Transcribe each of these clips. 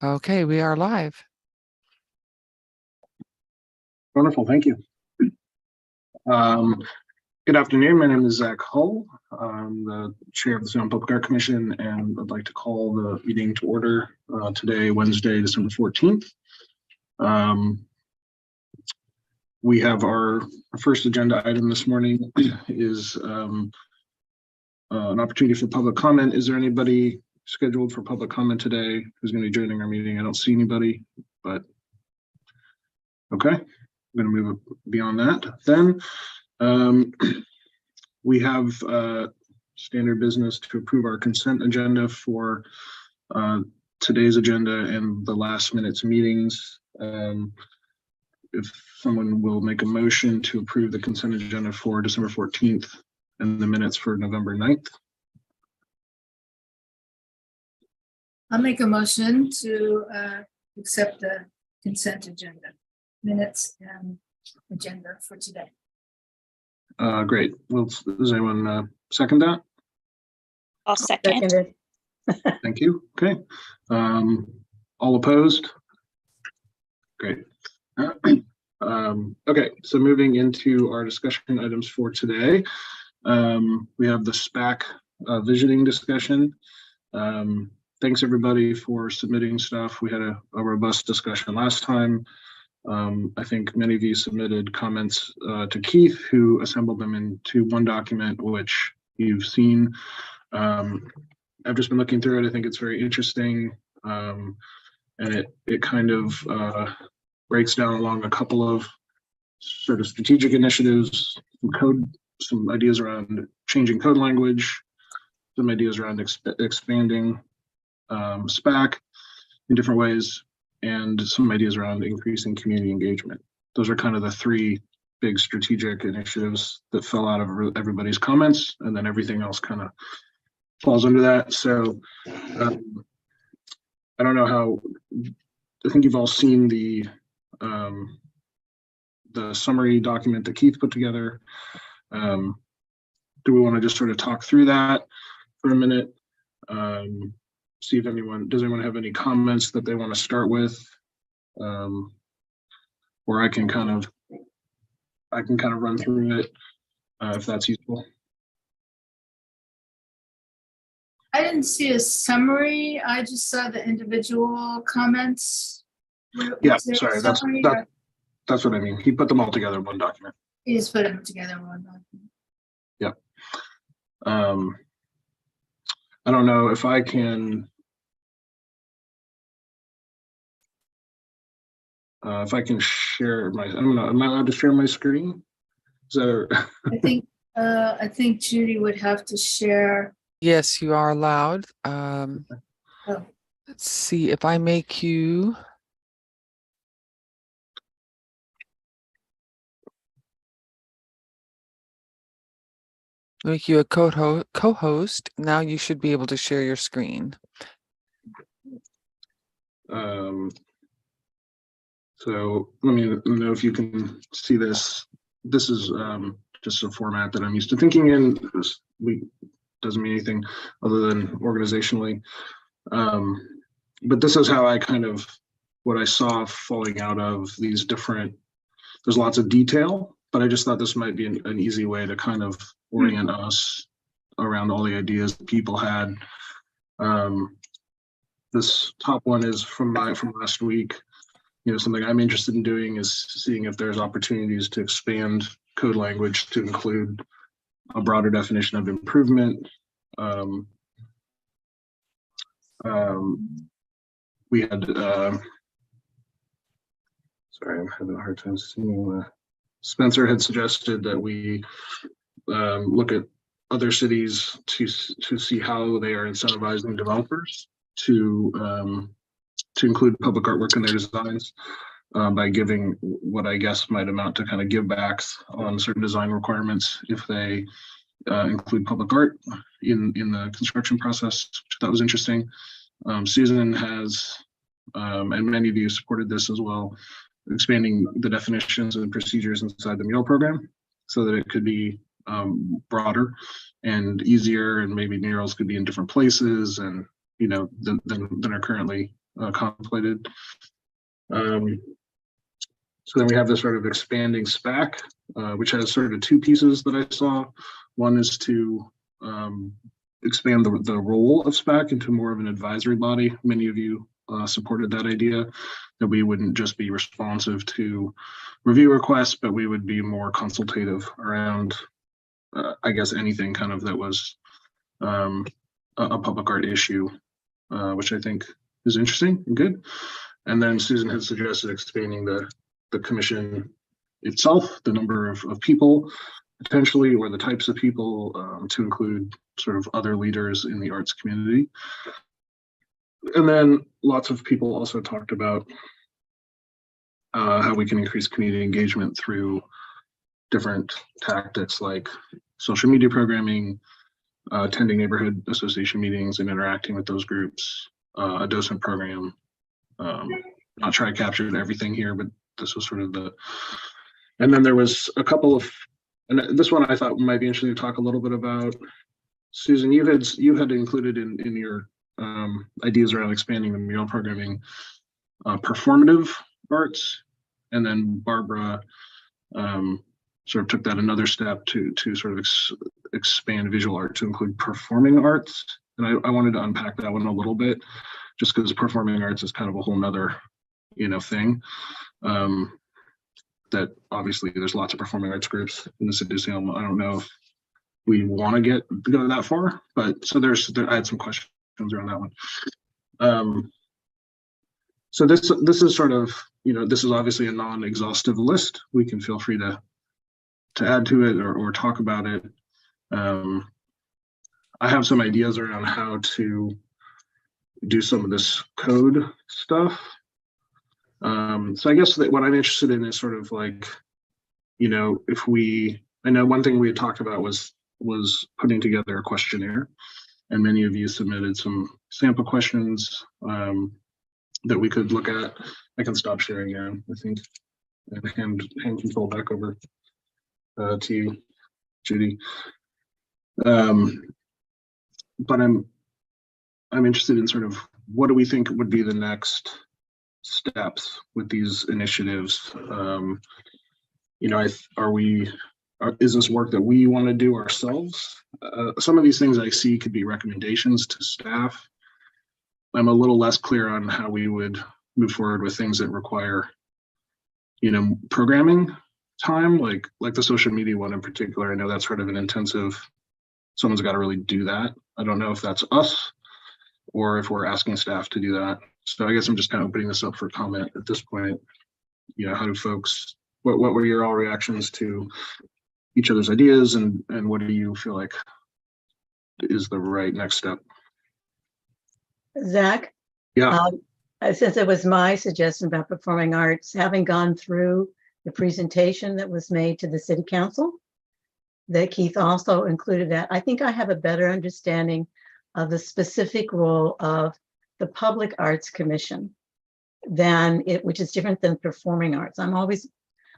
Okay, we are live. Wonderful, thank you. Good afternoon, my name is Zach Hull. I'm the chair of the Salem Public Art Commission, and I'd like to call the meeting to order today, Wednesday, December 14th. We have our first agenda item this morning is an opportunity for public comment. Is there anybody scheduled for public comment today who's going to be joining our meeting? I don't see anybody, but okay. I'm going to move beyond that. Then we have standard business to approve our consent agenda for today's agenda and the last minute's meetings. If someone will make a motion to approve the consent agenda for December 14th and the minutes for November 9th. I'll make a motion to accept the consent agenda, minutes and agenda for today. Great. Well, does anyone second that? I'll second. Thank you. Okay. All opposed? Great. Okay, so moving into our discussion items for today, we have the SPAC visioning discussion. Thanks everybody for submitting stuff. We had a robust discussion last time. I think many of you submitted comments to Keith, who assembled them into one document, which you've seen. I've just been looking through it. I think it's very interesting, and it kind of breaks down along a couple of sort of strategic initiatives, some ideas around changing code language, some ideas around expanding SPAC in different ways, and some ideas around increasing community engagement. Those are kind of the three big strategic initiatives that fell out of everybody's comments, and then everything else kind of falls under that. So I don't know how, I think you've all seen the summary document that Keith put together. Do we want to just sort of talk through that for a minute? See if does anyone have any comments that they want to start with? Or I can kind of run through it if that's useful. I didn't see a summary. I just saw the individual comments. Yeah, sorry, that's what I mean. He put them all together in one document. He just put them together in one document. Yep. I don't know if I can. If I can share my, I don't know, am I allowed to share my screen? Is that I think Judy would have to share. Yes, you are allowed. Oh. Let's see if I make you. Make you a co-host. Now you should be able to share your screen. So let me know if you can see this. This is just a format that I'm used to thinking in. This doesn't mean anything other than organizationally. But this is how I what I saw falling out of these different, there's lots of detail, but I just thought this might be an easy way to kind of orient us around all the ideas that people had. This top one is from last week. Something I'm interested in doing is seeing if there's opportunities to expand code language to include a broader definition of improvement. We had, sorry, I'm having a hard time seeing. Spencer had suggested that we look at other cities to see how they are incentivizing developers to include public artwork in their designs by giving what I guess might amount to kind of give backs on certain design requirements if they include public art in the construction process, which I thought was interesting. Susan has, and many of you supported this as well, expanding the definitions and procedures inside the mural program so that it could be broader and easier, and maybe murals could be in different places and than are currently contemplated. So then we have this sort of expanding SPAC, which has sort of two pieces that I saw. One is to expand the role of SPAC into more of an advisory body. Many of you supported that idea, that we wouldn't just be responsive to review requests, but we would be more consultative around, I guess, anything kind of that was a public art issue, which I think is interesting and good. And then Susan had suggested expanding the commission itself, the number of people potentially, or the types of people, to include sort of other leaders in the arts community. And then lots of people also talked about how we can increase community engagement through different tactics like social media programming, attending neighborhood association meetings and interacting with those groups, a docent program. Not sure I captured everything here, but this was sort of and then there was a couple of, and this one I thought might be interesting to talk a little bit about. Susan, you had included in your ideas around expanding the mural programming, performative arts, and then Barbara sort of took that another step to sort of expand visual art to include performing arts. And I wanted to unpack that one a little bit, just because performing arts is kind of a whole nother, thing. That obviously there's lots of performing arts groups in the city of Salem. I don't know if we want to go that far, but so I had some questions around that one. So this is sort of, this is obviously a non-exhaustive list. We can feel free to add to it or talk about it. I have some ideas around how to do some of this code stuff. So I guess that what I'm interested in is sort of like, I know one thing we had talked about was putting together a questionnaire, and many of you submitted some sample questions that we could look at. I can stop sharing now, I think, and hand control back over to you, Judy. But I'm interested in sort of what do we think would be the next steps with these initiatives. Is this work that we want to do ourselves? Some of these things I see could be recommendations to staff. I'm a little less clear on how we would move forward with things that require, programming time, like the social media one in particular. I know that's sort of an intensive, someone's got to really do that. I don't know if that's us or if we're asking staff to do that. So I guess I'm just kind of opening this up for comment at this point. How do folks, what were your all reactions to each other's ideas, and what do you feel like is the right next step? Zach? Yeah. Since it was my suggestion about performing arts, having gone through the presentation that was made to the city council, that Keith also included that, I think I have a better understanding of the specific role of the Public Arts Commission which is different than performing arts. I'm always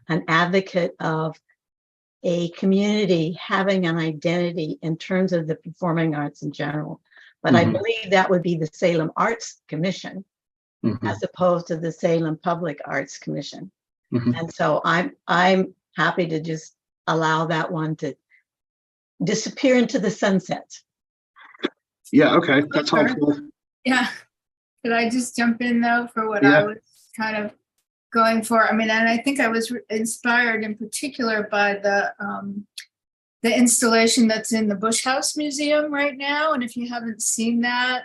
an advocate of a community having an identity in terms of the performing arts in general. But I believe that would be the Salem Arts Commission as opposed to the Salem Public Arts Commission. And so I'm happy to just allow that one to disappear into the sunset. Yeah, okay, that's helpful. Yeah. Could I just jump in though for what I was kind of going for? I mean, and I think I was inspired in particular by the installation that's in the Bush House Museum right now. And if you haven't seen that,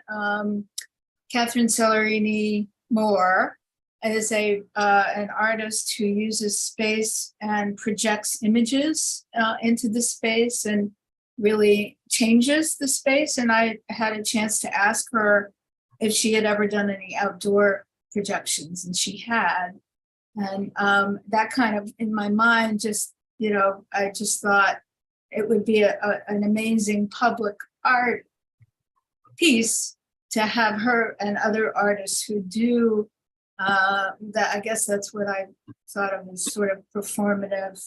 Catherine Cellarini Moore is an artist who uses space and projects images into the space and really changes the space. And I had a chance to ask her if she had ever done any outdoor projections, and she had. And that kind of, in my mind, just, I just thought it would be an amazing public art piece to have her and other artists who do that. I guess that's what I thought of as sort of performative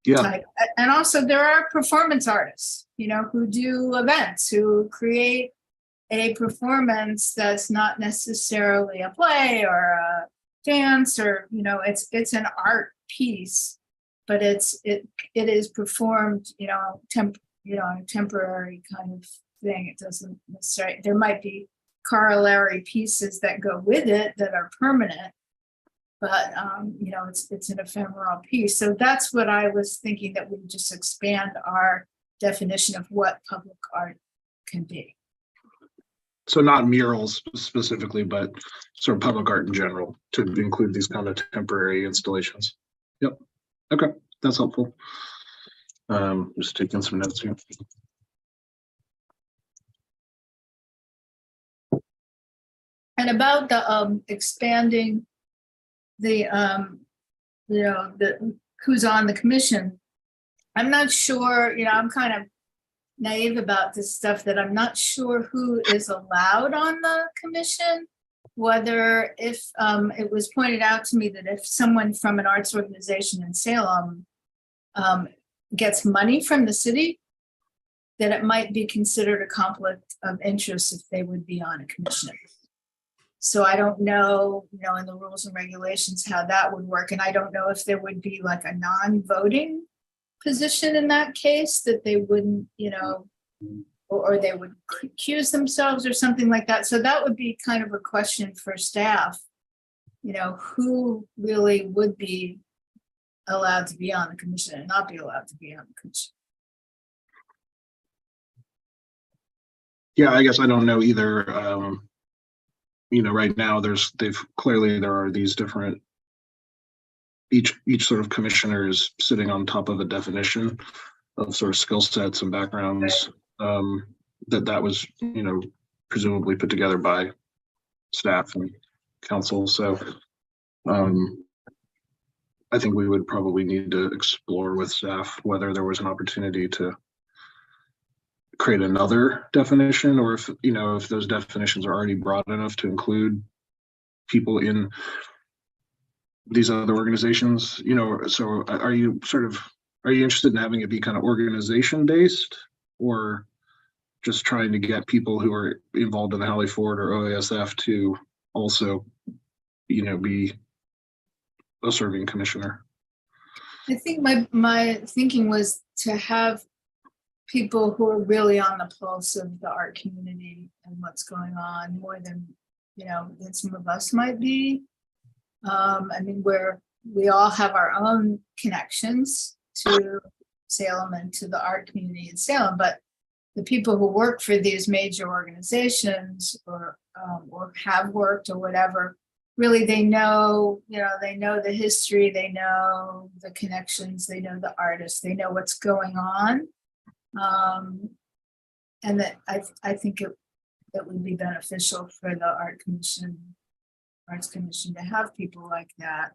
type. And also there are performance artists, who do events, who create a performance that's not necessarily a play or a dance, or, you know, it's an art piece, but it is performed, you know, on a temporary kind of thing. It doesn't necessarily, there might be corollary pieces that go with it that are permanent, but you know, it's an ephemeral piece. So that's what I was thinking, that we just expand our definition of what public art can be. So not murals specifically, but sort of public art in general, to include these kind of temporary installations. Yep. Okay, that's helpful. Just taking some notes here. And about the expanding the you know, the who's on the commission, I'm not sure, you know, I'm kind of naive about this stuff, that I'm not sure who is allowed on the commission. Whether, if it was pointed out to me that if someone from an arts organization in Salem gets money from the city, that it might be considered a conflict of interest if they would be on a commission. So I don't know, you know, in the rules and regulations how that would work. And I don't know if there would be like a non-voting position in that case, that they wouldn't, you know, or they would accuse themselves or something like that. So that would be kind of a question for staff, you know, who really would be allowed to be on the commission and not be allowed to be on the commission. Yeah, I guess I don't know either. You know, right now there are these different, each sort of commissioner is sitting on top of a definition of sort of skill sets and backgrounds, that was, you know, presumably put together by staff and council. So I think we would probably need to explore with staff whether there was an opportunity to create another definition, or if, you know, if those definitions are already broad enough to include people in these other organizations, you know. So are you interested in having it be kind of organization based, or just trying to get people who are involved in the Hallie Ford or OASF to also, you know, be a serving commissioner? I think my thinking was to have people who are really on the pulse of the art community and what's going on, more than, you know, than some of us might be. I mean, we all have our own connections to Salem and to the art community in Salem, but the people who work for these major organizations, or have worked or whatever, really, they know, you know, they know the history, they know the connections, they know the artists, they know what's going on. And that I think it would be beneficial for the Arts Commission to have people like that.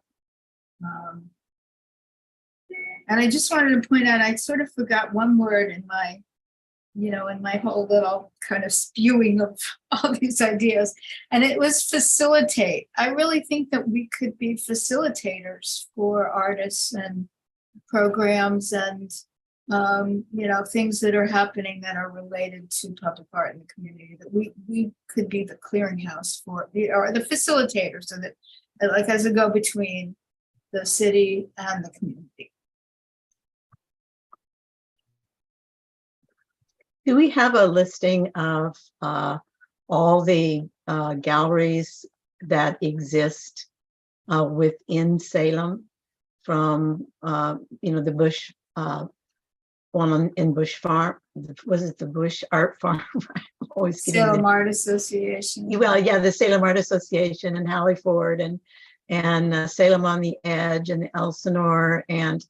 And I just wanted to point out, I sort of forgot one word in my, you know, in my whole little kind of spewing of all these ideas, and it was facilitate. I really think that we could be facilitators for artists and programs and you know, things that are happening that are related to public art in the community, that we could be the clearinghouse for, or the facilitator, so that, like, as a go between the city and the community. Do we have a listing of all the galleries that exist within Salem, from you know, the Bush one in Bush Farm? Was it the Bush Art Farm? I'm always getting Salem Art Association. Well, yeah, the Salem Art Association and Hallie Ford and Salem on the Edge and the Elsinore. And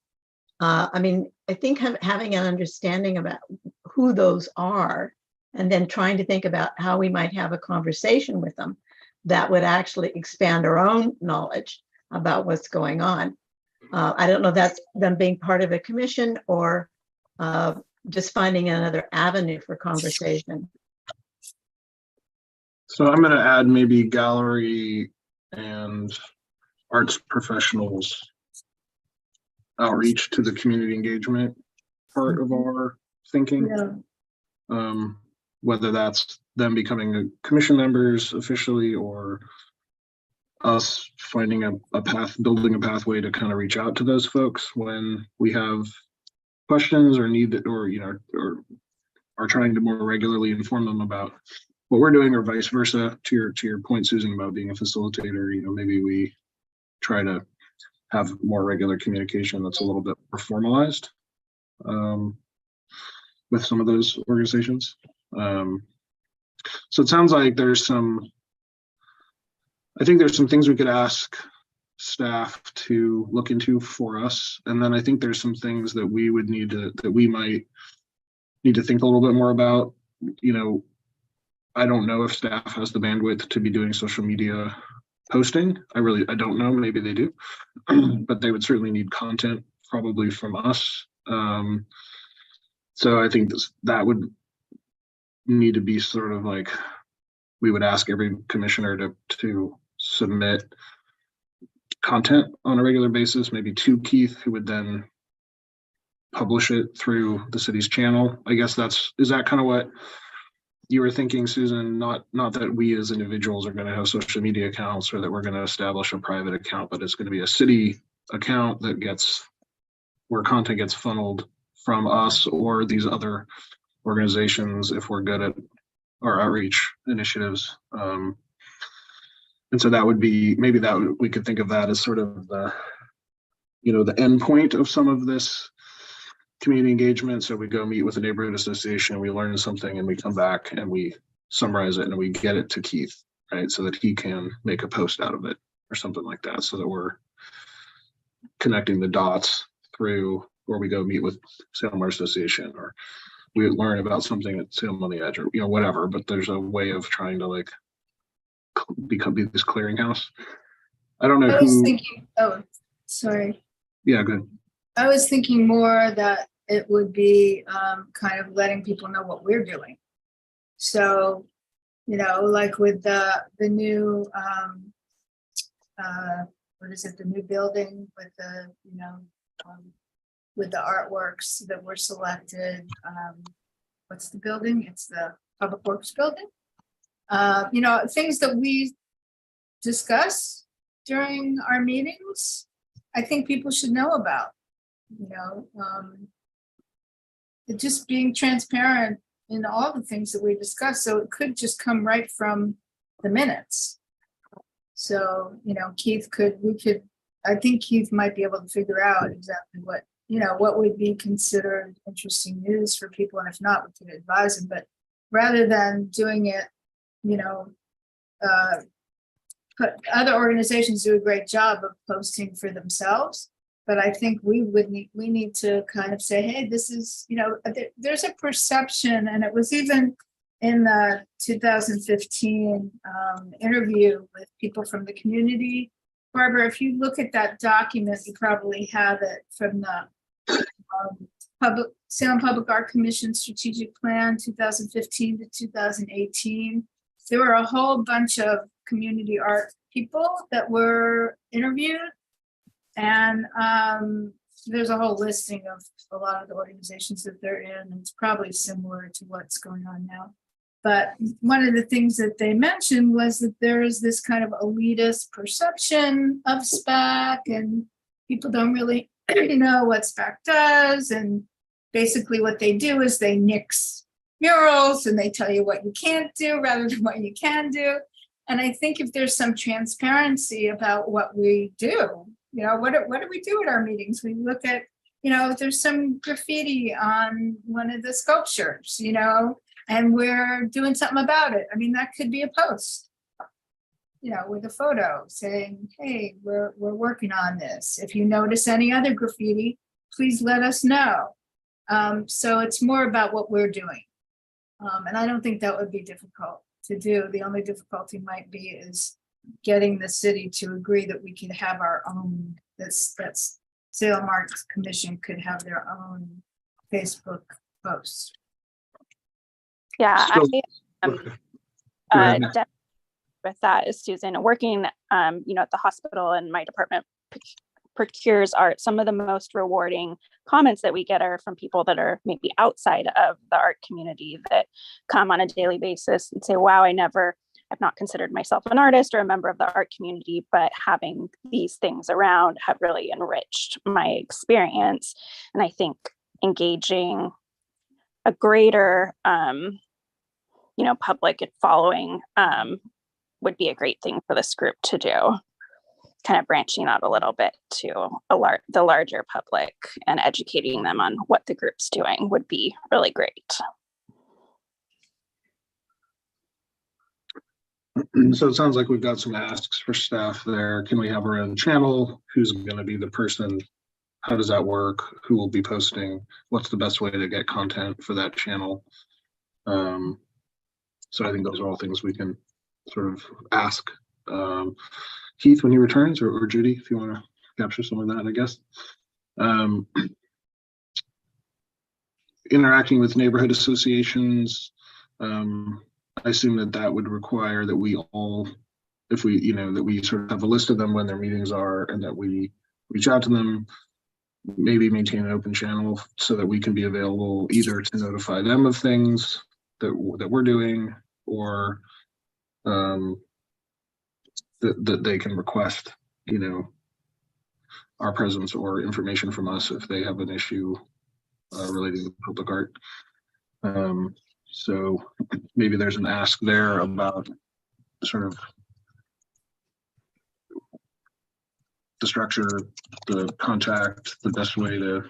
I mean, I think having an understanding about who those are, and then trying to think about how we might have a conversation with them that would actually expand our own knowledge about what's going on. I don't know if that's them being part of a commission, or just finding another avenue for conversation. So I'm going to add maybe gallery and arts professionals outreach to the community engagement part of our thinking. Yeah. whether that's them becoming commission members officially or us finding a path, building a pathway to kind of reach out to those folks when we have questions or need it, or or are trying to more regularly inform them about what we're doing, or vice versa. To your point, Susan, about being a facilitator, maybe we try to have more regular communication that's a little bit more formalized with some of those organizations. So it sounds like I think there's some things we could ask staff to look into for us. And then I think there's some things that we might need to think a little bit more about. I don't know if staff has the bandwidth to be doing social media posting. I don't know, maybe they do, but they would certainly need content probably from us. So I think that would need to be sort of like, we would ask every commissioner to submit content on a regular basis, maybe to Keith, who would then publish it through the city's channel. I guess is that kind of what you were thinking, Susan? Not that we as individuals are going to have social media accounts or that we're going to establish a private account, but it's going to be a city account where content gets funneled from us or these other organizations if we're good at our outreach initiatives. And so that would be, we could think of that as sort of the end point of some of this community engagement. So we go meet with a neighborhood association, we learn something, and we come back and we summarize it and we get it to Keith, right? So that he can make a post out of it or something like that, so that we're connecting the dots through, or we go meet with Salem Art Association, or we learn about something at Salem on the Edge, or whatever. But there's a way of trying to be this clearinghouse. I don't know I was thinking, oh, sorry. Yeah, good. I was thinking more that it would be kind of letting people know what we're doing. So, like with the new, what is it, the new building with the, with the artworks that were selected. What's the building? It's the Public Works building. Things that we discuss during our meetings, I think people should know about. Just being transparent in all the things that we discuss, so it could just come right from the minutes. So I think Keith might be able to figure out exactly what would be considered interesting news for people, and if not, we could advise him. But rather than doing it, other organizations do a great job of posting for themselves. But I think we need to kind of say, hey, this is, there's a perception, and it was even in the 2015 interview with people from the community. Barbara, if you look at that document, you probably have it from the Salem Public Art Commission Strategic Plan 2015 to 2018. There were a whole bunch of community art people that were interviewed. And there's a whole listing of a lot of the organizations that they're in. And it's probably similar to what's going on now. But one of the things that they mentioned was that there is this kind of elitist perception of SPAC, and people don't really know what SPAC does. And basically what they do is they nix murals and they tell you what you can't do rather than what you can do. And I think if there's some transparency about what we do, what do we do at our meetings? We look at, if there's some graffiti on one of the sculptures, and we're doing something about it. I mean, that could be a post, with a photo saying, hey, we're working on this. If you notice any other graffiti, please let us know. So it's more about what we're doing. And I don't think that would be difficult to do. The only difficulty might be is getting the city to agree that we can have our own, that's Salem Arts Commission could have their own Facebook post. Yeah, So, with that is Susan working, at the hospital and my department procures art, some of the most rewarding comments that we get are from people that are maybe outside of the art community that come on a daily basis and say, wow, I've not considered myself an artist or a member of the art community, but having these things around have really enriched my experience. And I think engaging a greater, public and following would be a great thing for this group to do. Kind of branching out a little bit to the larger public and educating them on what the group's doing would be really great. So it sounds like we've got some asks for staff there. Can we have our own channel? Who's going to be the person? How does that work? Who will be posting? What's the best way to get content for that channel? So I think those are all things we can sort of ask Keith when he returns, or Judy, if you want to capture some of that, I guess. Interacting with neighborhood associations. I assume that would require that we all, if we, that we sort of have a list of them when their meetings are, and that we reach out to them, maybe maintain an open channel so that we can be available either to notify them of things that we're doing, or that they can request, our presence or information from us if they have an issue relating to public art. So maybe there's an ask there about sort of the structure, the contact, the best way to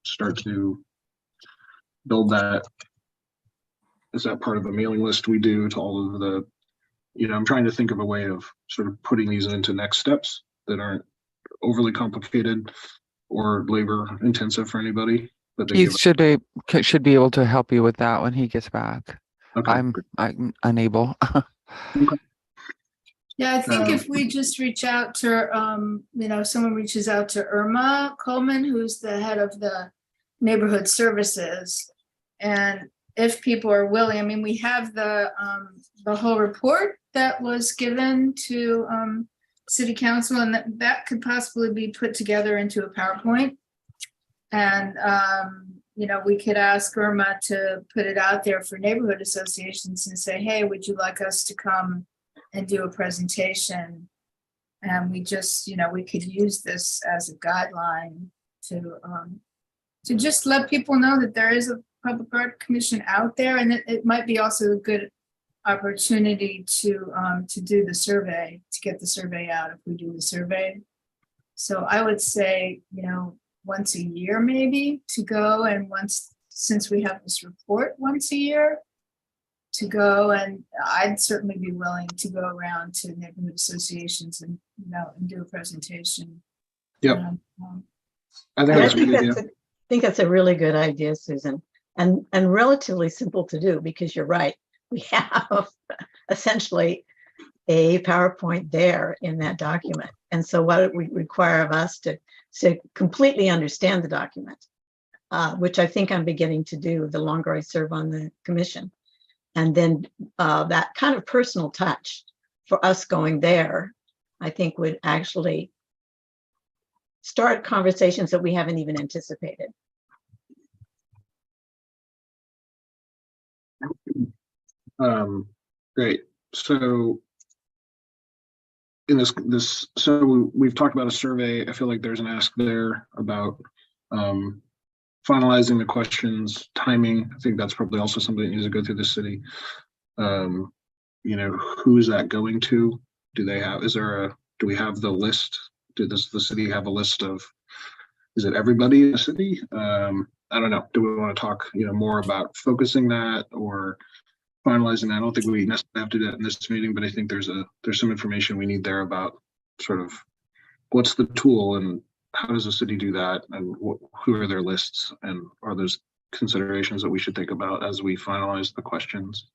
start to build that. Is that part of a mailing list we do to all of the, I'm trying to think of a way of sort of putting these into next steps that aren't overly complicated or labor intensive for anybody. But they Keith should be able to help you with that when he gets back. Okay. I'm unable. Okay. Yeah, I think if we just reach out to, someone reaches out to Irma Coleman, who's the head of the neighborhood services, and if people are willing, we have the whole report that was given to City Council, and that could possibly be put together into a PowerPoint. And, we could ask Irma to put it out there for neighborhood associations and say, hey, would you like us to come and do a presentation? And we just, we could use this as a guideline to just let people know that there is a public art commission out there, and it might be also a good opportunity to do the survey, to get the survey out if we do the survey. So I would say, once a year maybe to go, and since we have this report once a year to go, and I'd certainly be willing to go around to neighborhood associations and do a presentation. Yeah, I think that's a really good idea, Susan, and relatively simple to do, because you're right. We have essentially a PowerPoint there in that document. And so what it would require of us to completely understand the document, which I think I'm beginning to do the longer I serve on the commission. And then that kind of personal touch for us going there, I think would actually start conversations that we haven't even anticipated. Great. So in this, so we've talked about a survey. I feel like there's an ask there about finalizing the questions, timing. I think that's probably also something that needs to go through the city. Who is that going to? Do we have the list? Does the city have a list of, is it everybody in the city? I don't know. Do we want to talk, more about focusing that or finalizing that? I don't think we necessarily have to do that in this meeting, but I think there's some information we need there about sort of what's the tool and how does the city do that, and who are their lists, and are those considerations that we should think about as we finalize the questions.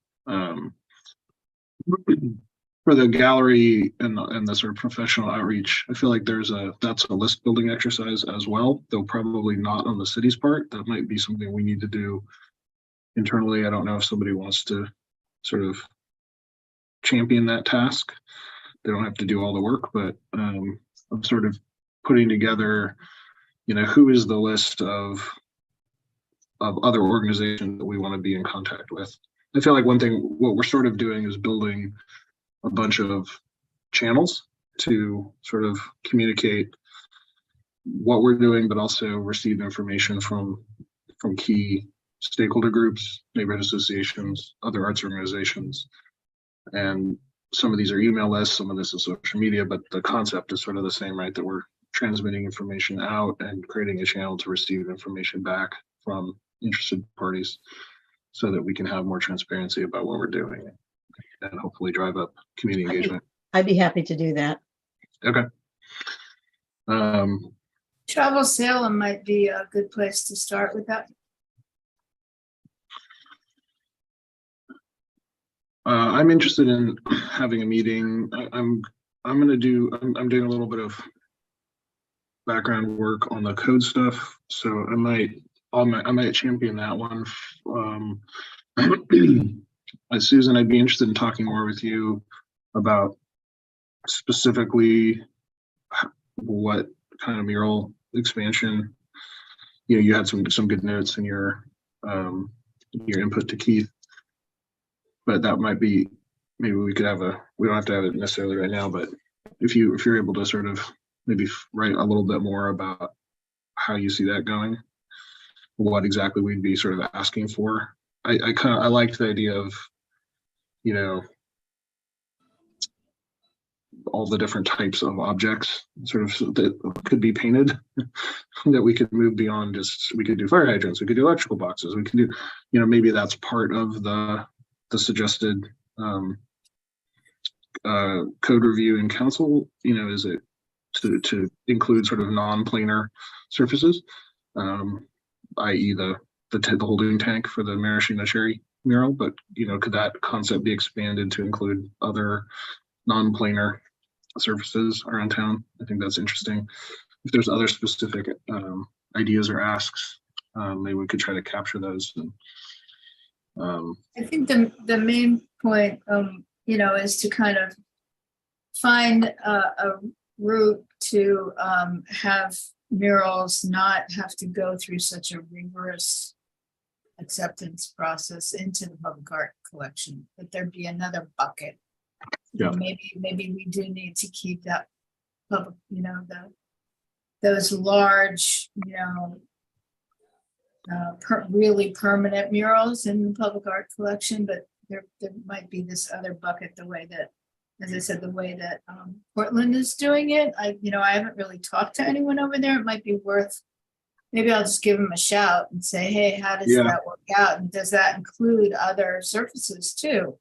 For the gallery and the sort of professional outreach, I feel like that's a list building exercise as well, though probably not on the city's part. That might be something we need to do internally. I don't know if somebody wants to sort of champion that task. They don't have to do all the work, but I'm sort of putting together, who is the list of other organizations that we want to be in contact with. I feel like one thing, what we're sort of doing is building a bunch of channels to sort of communicate what we're doing, but also receive information from key stakeholder groups, neighborhood associations, other arts organizations. And some of these are email lists, some of this is social media, but the concept is sort of the same, right? That we're transmitting information out and creating a channel to receive information back from interested parties so that we can have more transparency about what we're doing and hopefully drive up community engagement. I'd be happy to do that. Okay. Travel Salem might be a good place to start with that. I'm interested in having a meeting. I'm doing a little bit of background work on the code stuff, so I might champion that one. Susan, I'd be interested in talking more with you about specifically what kind of mural expansion. You had some good notes in your input to Keith, but that might be, maybe we could have we don't have to have it necessarily right now, but if you're able to sort of maybe write a little bit more about how you see that going, what exactly we'd be sort of asking for. I liked the idea of, all the different types of objects sort of that could be painted that we could move beyond just, we could do fire hydrants, we could do electrical boxes, we could do, maybe that's part of the suggested code review in council, is it to include sort of non-planar surfaces, i.e. the holding tank for the maraschino cherry mural, but could that concept be expanded to include other non-planar surfaces around town? I think that's interesting. If there's other specific ideas or asks, maybe we could try to capture those. I think the main point, is to kind of find a route to have murals not have to go through such a rigorous acceptance process into the public art collection, that there be another bucket. Yeah. Maybe we do need to keep that public, those large, really permanent murals in the public art collection, but there might be this other bucket, the way that, as I said, the way that Portland is doing it. I haven't really talked to anyone over there. It might be worth, maybe I'll just give them a shout and say, hey, how does that work out? And does that include other surfaces too?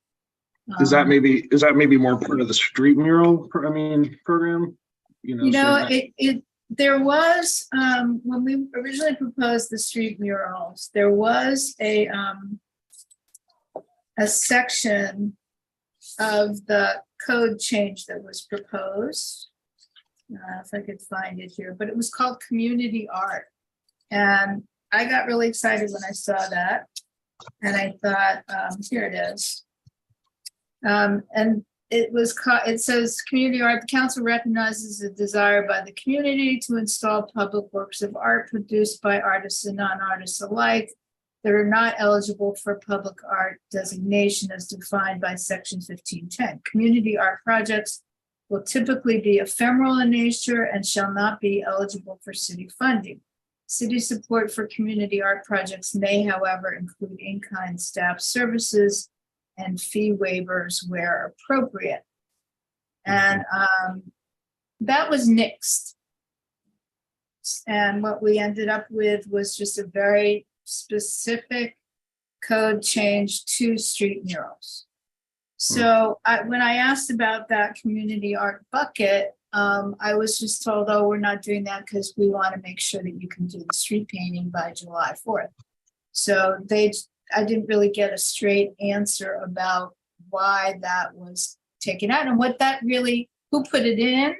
Is that maybe more part of the street mural program? There was, when we originally proposed the street murals, there was a section of the code change that was proposed. If I could find it here, but it was called community art. And I got really excited when I saw that. And I thought, here it is. And it says community art. The council recognizes the desire by the community to install public works of art produced by artists and non-artists alike that are not eligible for public art designation as defined by section 1510. Community art projects will typically be ephemeral in nature and shall not be eligible for city funding. City support for community art projects may, however, include in-kind staff services and fee waivers where appropriate. And that was nixed. And what we ended up with was just a very specific code change to street murals. So when I asked about that community art bucket, I was just told, oh, we're not doing that because we want to make sure that you can do the street painting by July 4th. So I didn't really get a straight answer about why that was taken out and what that really, who put it in,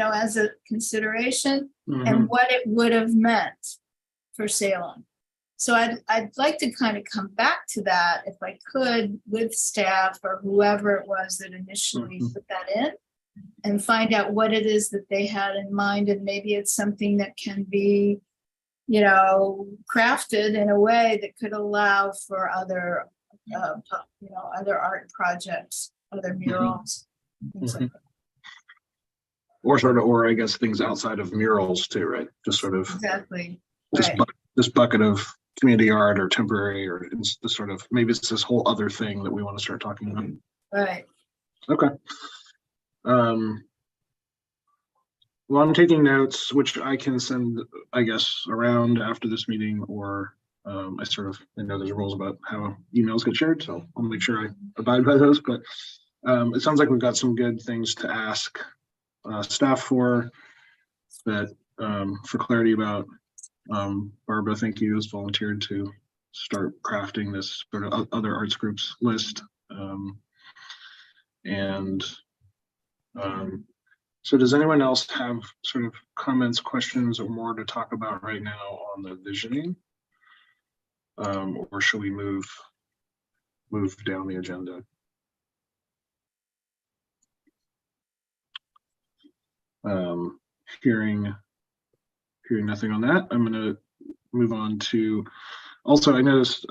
as a consideration, and what it would have meant for Salem. So I'd like to kind of come back to that if I could with staff or whoever it was that initially put that in. and find out what it is that they had in mind, and maybe it's something that can be, crafted in a way that could allow for other, other art projects, other murals, things like that. Or I guess things outside of murals too, right? Just sort of Exactly. this, Right. this bucket of community art or temporary, or it's the sort of, maybe it's this whole other thing that we want to start talking about. Right. Okay. Well, I'm taking notes, which I can send, I guess, around after this meeting, or I know there's rules about how emails get shared, so I'll make sure I abide by those. But it sounds like we've got some good things to ask staff for clarity about. Barbara, thank you, has volunteered to start crafting this sort of other arts groups list. So does anyone else have sort of comments, questions, or more to talk about right now on the visioning? Or should we move down the agenda? Hearing nothing on that, I'm going to move on to, also I noticed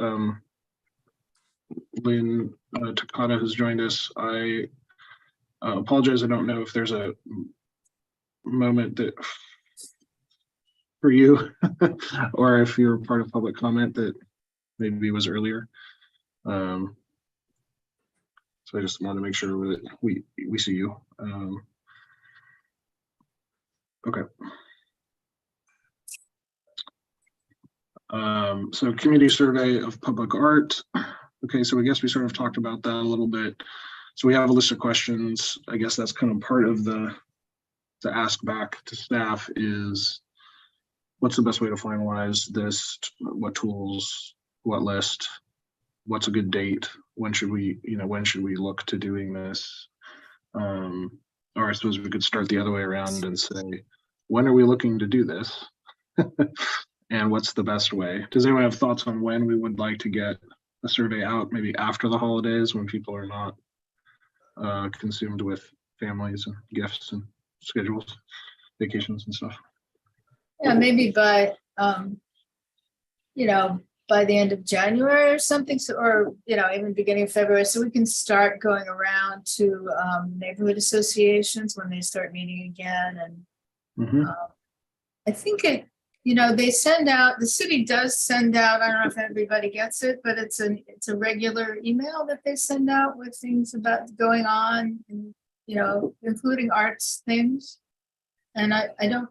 Lynn Takata has joined us. I apologize, I don't know if there's a moment that for you or if you're part of public comment that maybe was earlier. So I just want to make sure that we see you. Okay. So community survey of public art. Okay, so I guess we sort of talked about that a little bit. So we have a list of questions. I guess that's kind of part of the ask back to staff is, what's the best way to finalize this? What tools, what list, what's a good date? When should we look to doing this? Or I suppose we could start the other way around and say, when are we looking to do this? And what's the best way? Does anyone have thoughts on when we would like to get a survey out? Maybe after the holidays, when people are not consumed with families and gifts and schedules, vacations and stuff. Yeah, maybe by by the end of January or something, so, or even beginning of February, so we can start going around to neighborhood associations when they start meeting again. And I think they send out, the city does send out, I don't know if everybody gets it, but it's a regular email that they send out with things about going on, and including arts things. And I don't,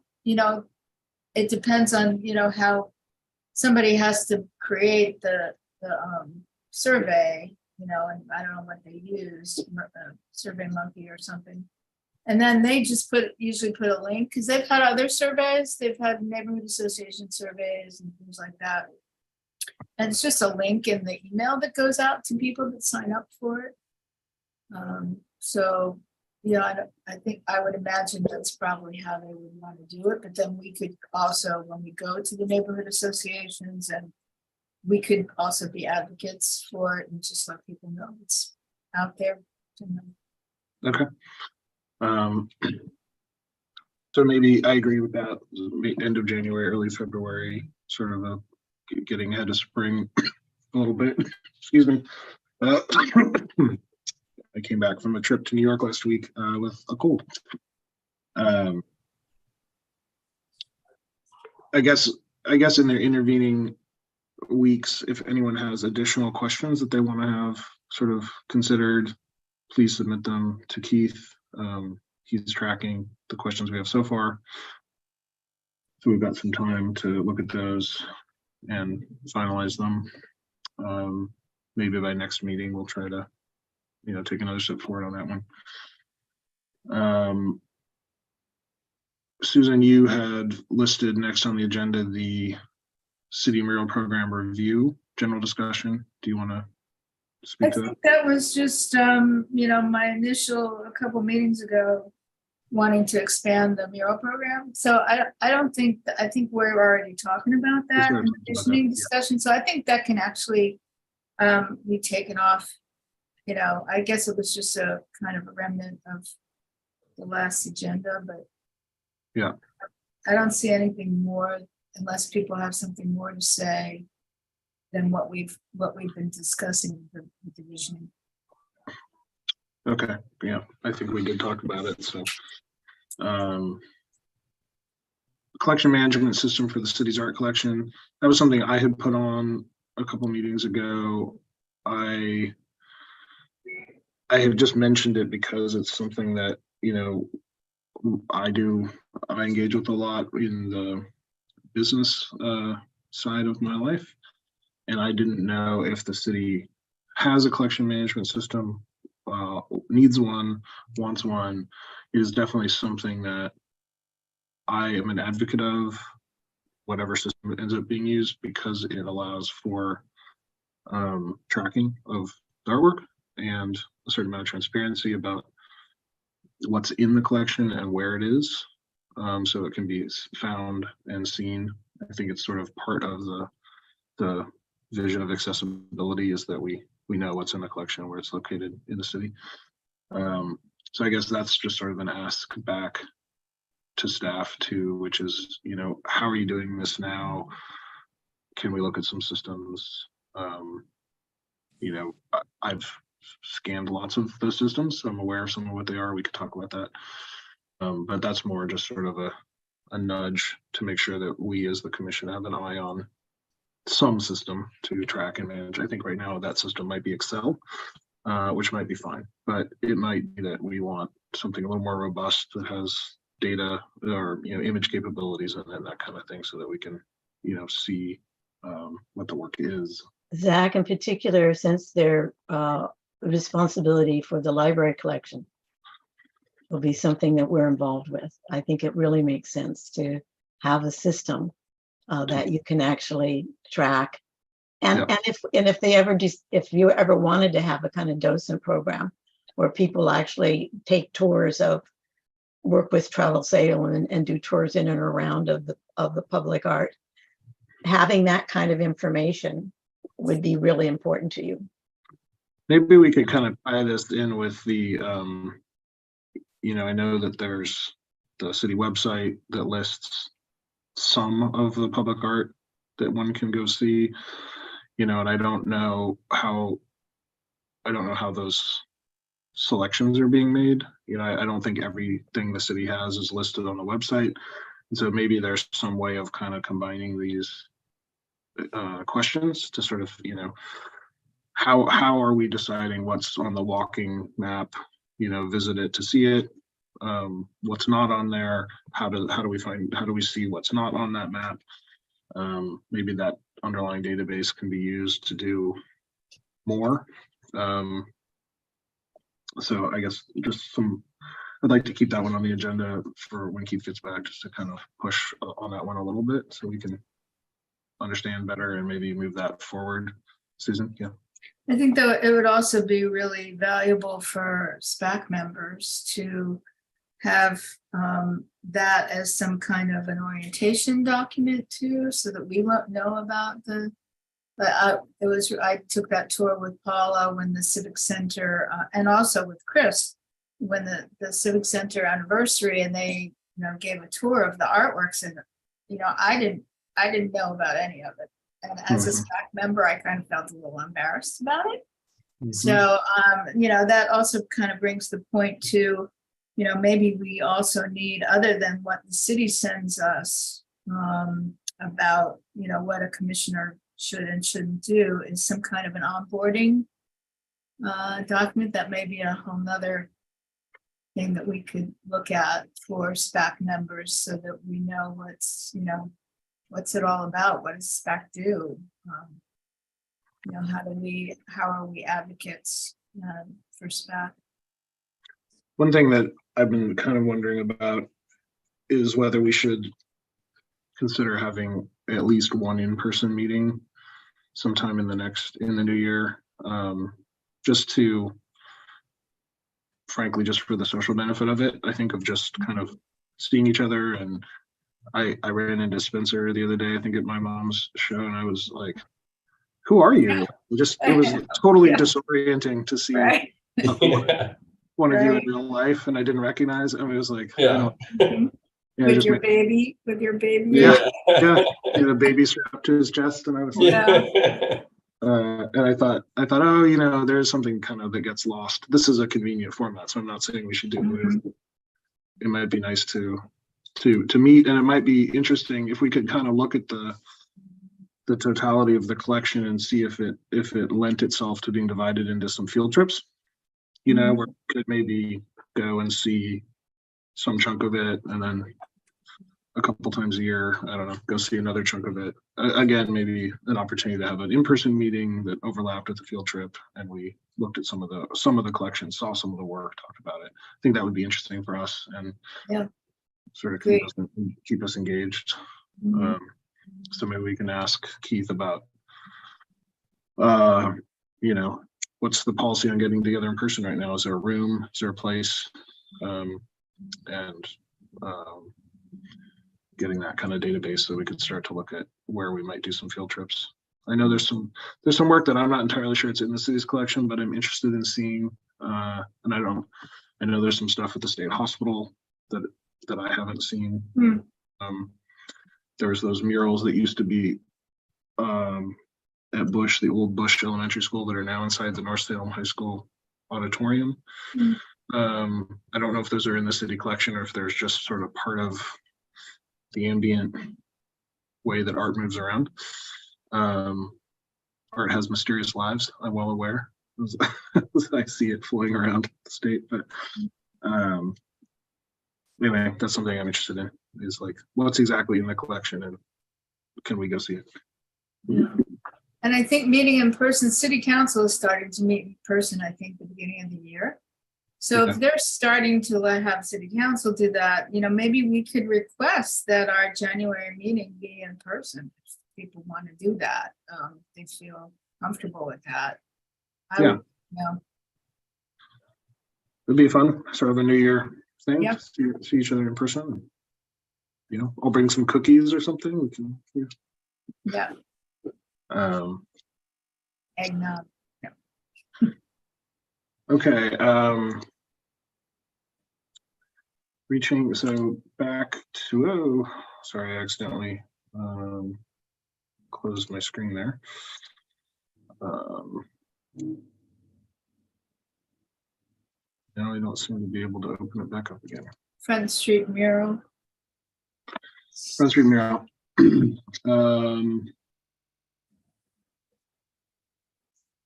it depends on how somebody has to create the survey, and I don't know what they use, Survey Monkey or something. And then they just usually put a link, because they've had other surveys. They've had neighborhood association surveys and things like that. And it's just a link in the email that goes out to people that sign up for it. So, I think I would imagine that's probably how they would want to do it. But then we could also, when we go to the neighborhood associations, and we could also be advocates for it and just let people know it's out there. Okay. So maybe I agree with that. End of January, early February, sort of getting ahead of spring a little bit. Excuse me. I came back from a trip to New York last week with a cold. I guess in their intervening weeks, if anyone has additional questions that they want to have sort of considered, please submit them to Keith. He's tracking the questions we have so far. So we've got some time to look at those and finalize them. Maybe by next meeting, we'll try to, take another step forward on that one. Susan, you had listed next on the agenda the city mural program review, general discussion. Do you want to speak to that? I think that was just, my initial, a couple meetings ago, wanting to expand the mural program. So I think we're already talking about that in the visioning discussion. So I think that can actually be taken off. I guess it was just a kind of a remnant of the last agenda, but Yeah. I don't see anything more unless people have something more to say than what we've been discussing with the visioning. Okay, yeah, I think we did talk about it, so. Collection management system for the city's art collection. That was something I had put on a couple meetings ago. I have just mentioned it because it's something that, you know, I engage with a lot in the business side of my life. And I didn't know if the city has a collection management system, needs one, wants one. It is definitely something that I am an advocate of, whatever system ends up being used, because it allows for tracking of the artwork and a certain amount of transparency about what's in the collection and where it is, so it can be found and seen. I think it's sort of part of the vision of accessibility, is that we know what's in the collection, where it's located in the city. So I guess that's just sort of an ask back to staff too, which is, you know, how are you doing this now? Can we look at some systems? You know, I've scanned lots of those systems, so I'm aware of some of what they are. We could talk about that. But that's more just sort of a nudge to make sure that we as the commission have an eye on some system to track and manage. I think right now that system might be Excel, which might be fine, but it might be that we want something a little more robust that has data or, you know, image capabilities and that kind of thing, so that we can, you know, see what the work is. Zach, in particular, since their responsibility for the library collection will be something that we're involved with, I think it really makes sense to have a system that you can actually track. And if you ever wanted to have a kind of docent program where people actually take tours of, work with Travel Salem and do tours in and around of the public art, having that kind of information would be really important to you. Maybe we could kind of tie this in with the, you know, I know that there's the city website that lists some of the public art that one can go see, you know, and I don't know how those selections are being made. You know, I don't think everything the city has is listed on the website. And so maybe there's some way of kind of combining these questions to sort of, you know, how are we deciding what's on the walking map, you know, visit it to see it, what's not on there, how do we see what's not on that map. Maybe that underlying database can be used to do more. So I guess I'd like to keep that one on the agenda for when Keith gets back, just to kind of push on that one a little bit so we can understand better and maybe move that forward. Susan, yeah. I think though it would also be really valuable for SPAC members to have that as some kind of an orientation document too, so that we won't know about the. But I took that tour with Paula when the Civic Center and also with Chris when the Civic Center anniversary, and they, you know, gave a tour of the artworks, and, you know, I didn't know about any of it. And as a SPAC member, I kind of felt a little embarrassed about it. Mm-hmm. So, you know, that also kind of brings the point to, you know, maybe we also need, other than what the city sends us about, you know, what a commissioner should and shouldn't do, is some kind of an onboarding document that may be a whole nother thing that we could look at for SPAC members, so that we know what's, you know, what's it all about? What does SPAC do? You know, how are we advocates for SPAC? One thing that I've been kind of wondering about is whether we should consider having at least one in-person meeting sometime in the new year, just to, frankly, just for the social benefit of it. I think of just kind of seeing each other. And I ran into Spencer the other day, I think at my mom's show, and I was like, who are you? It was totally disorienting to see. Right. one of you in Right. real life, and I didn't recognize. I mean, it was like, I Yeah. don't, Mhm. yeah, With just your baby, with your baby. Yeah. yeah, he had a baby strapped to his chest, and I was like, Yeah. and I thought, oh, there's something kind of that gets lost. This is a convenient format, so I'm not saying we should do it. Mhm. It might be nice to meet, and it might be interesting if we could kind of look at the totality of the collection and see if it lent itself to being divided into some field trips. Where we could maybe go and see some chunk of it, and then a couple times a year, I don't know, go see another chunk of it. Again, maybe an opportunity to have an in-person meeting that overlapped with the field trip, and we looked at some of the collections, saw some of the work, talked about it. I think that would be interesting for us, and sort of keep us engaged. Mhm. So maybe we can ask Keith about, what's the policy on getting together in person right now? Is there a room? Is there a place? And getting that kind of database so we could start to look at where we might do some field trips. I know there's some work that I'm not entirely sure it's in the city's collection, but I'm interested in seeing. And I know there's some stuff at the state hospital that I haven't seen. Hmm. There's those murals that used to be at Bush, the old Bush Elementary School, that are now inside the North Salem High School auditorium. Hmm. I don't know if those are in the city collection or if there's just sort of part of the ambient way that art moves around. Art has mysterious lives, I'm well aware. I see it floating around the state, but anyway, that's something I'm interested in, is like, what's exactly in the collection and can we go see it? Yeah. And I think meeting in person, city council is starting to meet in person, I think, the beginning of the year. So if they're starting to have city council do that, maybe we could request that our January meeting be in person. If people want to do that, they feel comfortable with that. It'd be fun, sort of a New Year thing. Yeah. See each other in person. I'll bring some cookies or something. We can. Yeah. Eggnog. Okay. So back to, sorry, I accidentally closed my screen there. Now I don't seem to be able to open it back up again. Front Street mural. Front Street mural.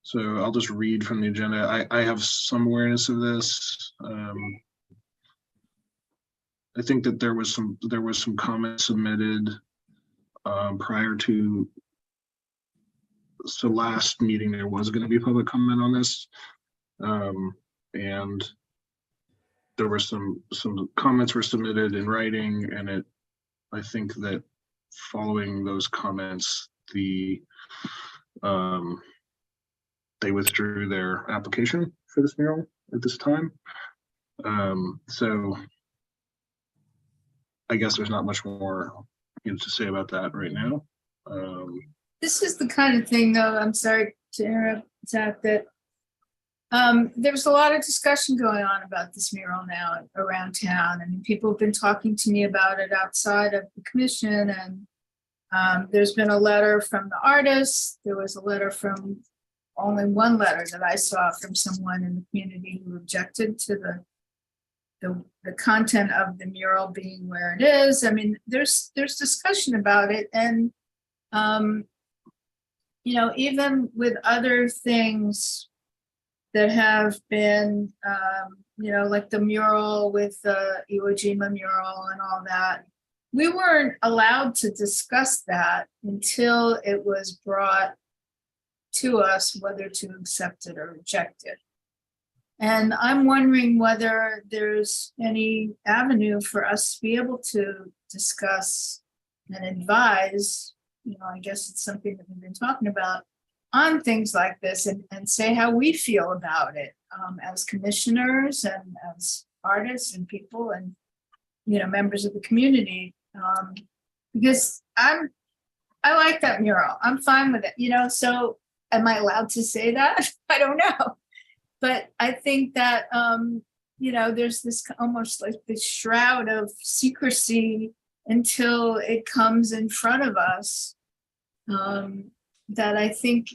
So I'll just read from the agenda. I have some awareness of this. I think that there was some comments submitted prior to. So last meeting there was going to be public comment on this, and there were some comments were submitted in writing, and I think that following those comments, they withdrew their application for this mural at this time. So I guess there's not much more to say about that right now. This is the kind of thing, though, I'm sorry to interrupt, Zach, that there's a lot of discussion going on about this mural now around town. I mean, people have been talking to me about it outside of the commission, and there's been a letter from the artist. There was a letter from, only one letter that I saw from someone in the community who objected to the content of the mural being where it is. I mean, there's discussion about it, and even with other things that have been, like the mural with the Iwo Jima mural and all that, we weren't allowed to discuss that until it was brought to us whether to accept it or reject it. And I'm wondering whether there's any avenue for us to be able to discuss and advise, I guess it's something that we've been talking about, on things like this, and say how we feel about it as commissioners and as artists and people and, members of the community. Because I like that mural. I'm fine with it, so am I allowed to say that? I don't know. But I think that there's this almost like this shroud of secrecy until it comes in front of us, that I think,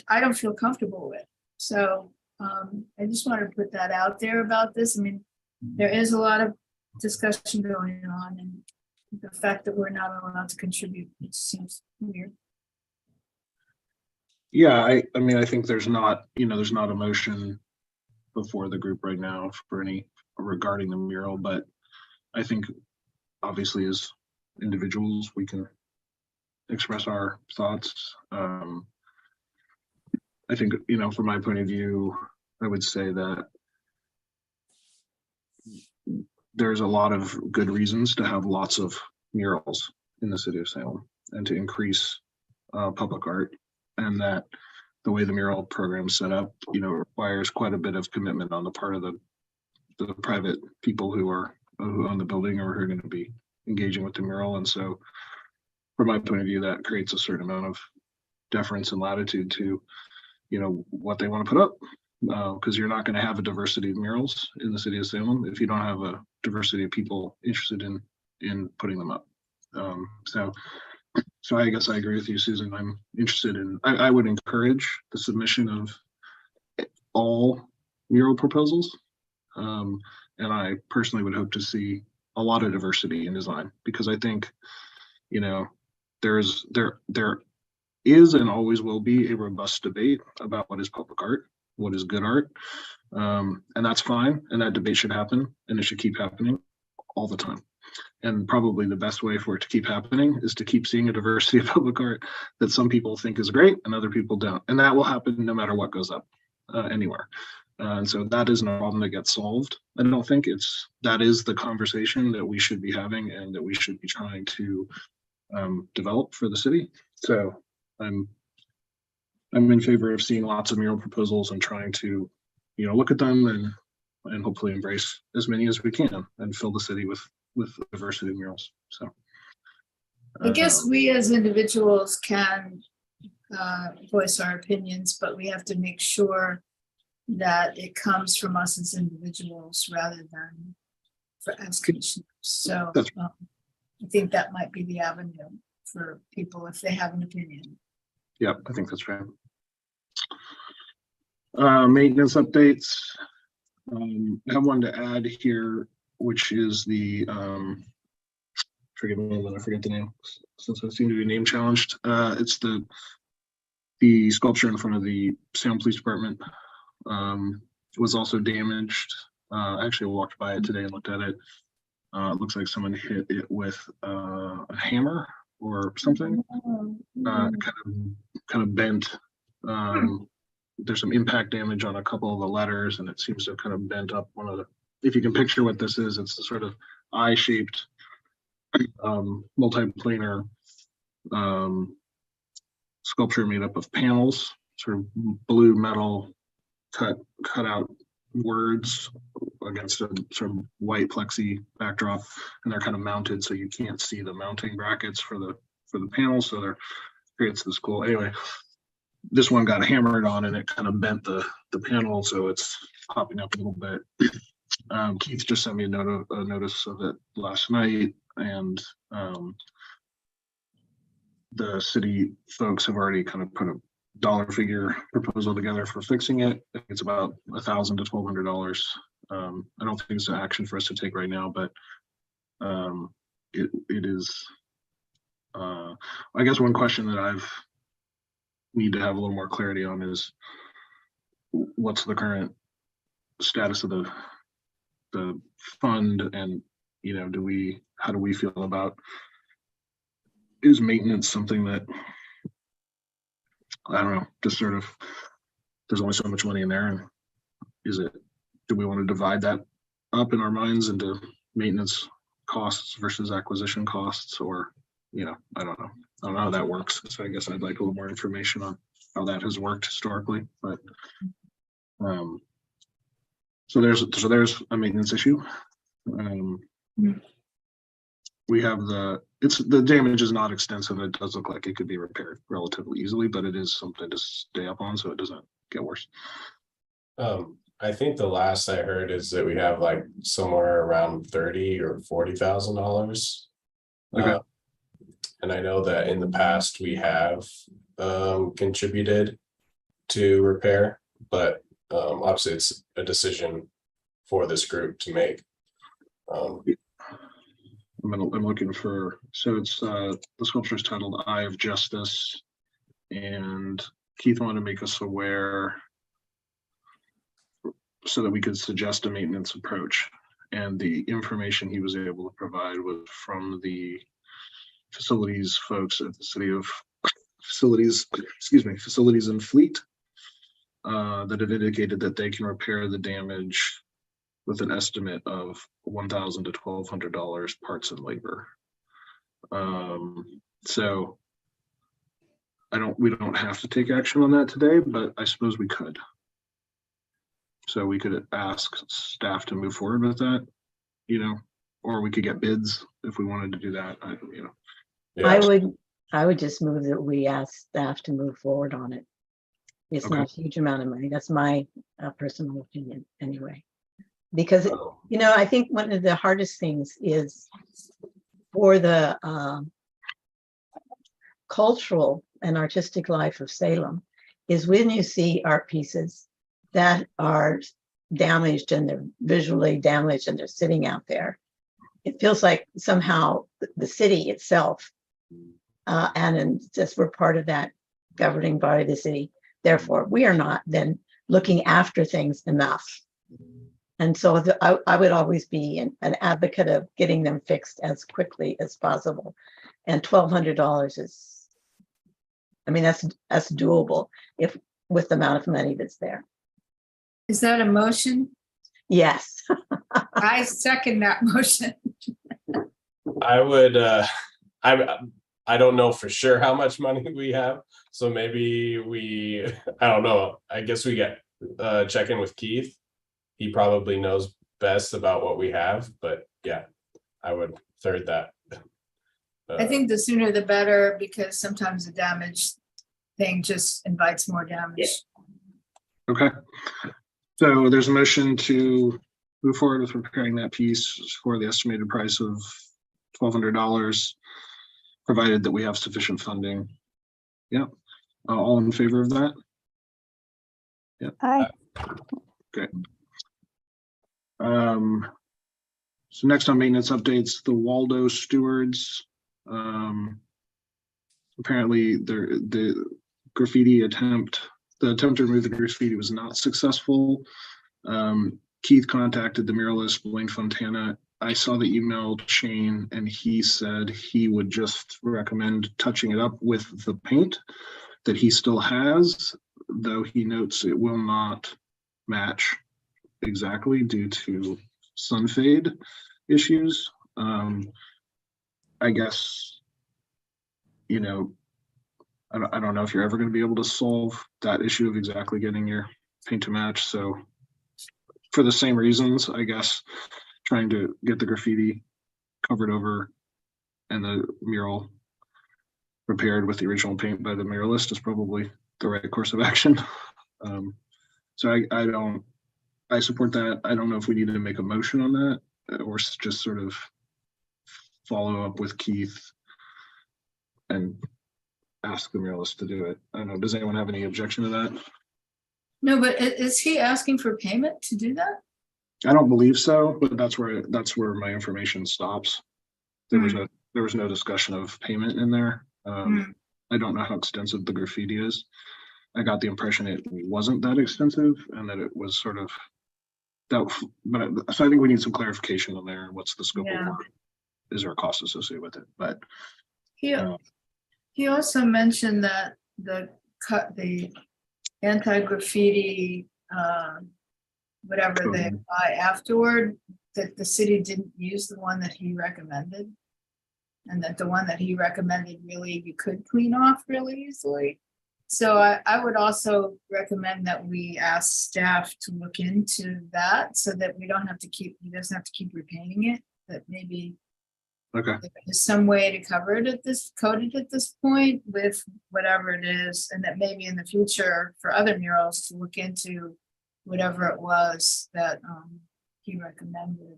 I don't feel comfortable with. So I just want to put that out there about this. I mean, there is a lot of discussion going on, and the fact that we're not allowed to contribute, it seems weird. Yeah, I mean, I think there's not a motion before the group right now for any regarding the mural, but I think obviously as individuals, we can express our thoughts. I think, from my point of view, I would say that there's a lot of good reasons to have lots of murals in the city of Salem and to increase public art, and that the way the mural program is set up, requires quite a bit of commitment on the part of the private people who own the building or who are going to be engaging with the mural. And so from my point of view, that creates a certain amount of deference and latitude to, what they want to put up. Because you're not going to have a diversity of murals in the city of Salem if you don't have a diversity of people interested in putting them up. So I guess I agree with you, Susan. I'm interested in, I would encourage the submission of all mural proposals. And I personally would hope to see a lot of diversity in design, because I think, there is and always will be a robust debate about what is public art, what is good art. And that's fine. And that debate should happen, and it should keep happening all the time. And probably the best way for it to keep happening is to keep seeing a diversity of public art that some people think is great and other people don't. And that will happen no matter what goes up anywhere. And so that isn't a problem that gets solved. I don't think that is the conversation that we should be having and that we should be trying to develop for the city. So I'm in favor of seeing lots of mural proposals and trying to, look at them and hopefully embrace as many as we can and fill the city with diversity of murals. So I guess we as individuals can voice our opinions, but we have to make sure that it comes from us as individuals rather than as commissioners. So I think that might be the avenue for people if they have an opinion. Yeah, I think that's right. Maintenance updates. I have one to add here, which is the forgive me when I forget the name since I seem to be name challenged. It's the sculpture in front of the Salem Police Department was also damaged. I actually walked by it today and looked at it. It looks like someone hit it with a hammer or something. Kind of bent. There's some impact damage on a couple of the letters, and it seems to have kind of bent up one of the. If you can picture what this is, it's the sort of eye-shaped multi-planar sculpture made up of panels, sort of blue metal cut out words against a sort of white plexi backdrop, and they're kind of mounted so you can't see the mounting brackets for the panels. So there creates this cool. Anyway, this one got hammered on and it kind of bent the panel, so it's popping up a little bit. Keith just sent me a notice of it last night, and the city folks have already kind of put a dollar figure proposal together for fixing it. It's about $1,000 to $1,200. I don't think it's an action for us to take right now, but it is. I guess one question that I've need to have a little more clarity on is what's the current status of the fund, and how do we feel about, is maintenance something that, I don't know, just sort of, there's only so much money in there, and do we want to divide that up in our minds into maintenance costs versus acquisition costs, or I don't know how that works. So I guess I'd like a little more information on how that has worked historically. But so there's a maintenance issue. We have the damage is not extensive. It does look like it could be repaired relatively easily, but it is something to stay up on so it doesn't get worse. I I think the last I heard is that we have like somewhere around $30,000 or $40,000. Okay. And I know that in the past we have contributed to repair, but obviously it's a decision for this group to make. I'm looking for, so it's the sculpture is titled Eye of Justice, and Keith wanted to make us aware so that we could suggest a maintenance approach, and the information he was able to provide was from the facilities folks at the city of facilities and fleet, that have indicated that they can repair the damage with an estimate of $1,000 to $1,200 parts and labor. So we don't have to take action on that today, but I suppose we could. So we could ask staff to move forward with that, or we could get bids if we wanted to do that. Yeah. I would just move that we ask staff to move forward on it. It's Okay. not a huge amount of money. That's my personal opinion anyway. Because, Oh, I think one of the hardest things is for the cultural and artistic life of Salem is when you see art pieces that are damaged and they're visually damaged and they're sitting out there, it feels like somehow the city itself, and just we're part of that governing body of the city. Therefore, we are not then looking after things enough. And so I would always be an advocate of getting them fixed as quickly as possible. And $1,200 is, that's doable if with the amount of money that's there. Is that a motion? Yes. I second that motion. I would, I don't know for sure how much money we have. So maybe I don't know. I guess we get check in with Keith. He probably knows best about what we have, but yeah, I would third that. I think the sooner the better, because sometimes the damage thing just invites more damage. Okay. So there's a motion to move forward with repairing that piece for the estimated price of $1,200, provided that we have sufficient funding. Yeah. All in favor of that? Yeah. Aye. Okay. So next on maintenance updates, the Waldo stewards. Apparently the attempt to remove the graffiti was not successful. Keith contacted the muralist, Blaine Fontana. I saw the email chain and he said he would just recommend touching it up with the paint that he still has, though he notes it will not match exactly due to sun fade issues. I guess, I don't know if you're ever going to be able to solve that issue of exactly getting your paint to match. So for the same reasons, I guess, trying to get the graffiti covered over and the mural repaired with the original paint by the muralist is probably the right course of action. So I support that. I don't know if we need to make a motion on that or just sort of follow up with Keith and ask the muralist to do it. I don't know. Does anyone have any objection to that? No, but is he asking for payment to do that? I don't believe so, but that's where my information stops. There was no discussion of payment in there. I don't know how extensive the graffiti is. I got the impression it wasn't that extensive and that it was sort of that, but so I think we need some clarification on there. What's the scope of work? Is there a cost associated with it? But he also mentioned that the anti-graffiti, whatever they buy afterward, that the city didn't use the one that he recommended, and that the one that he recommended really you could clean off really easily. So I would also recommend that we ask staff to look into that so that he doesn't have to keep repainting it, that maybe there's some way to cover it coat it at this point with whatever it is, and that maybe in the future for other murals to look into whatever it was that he recommended.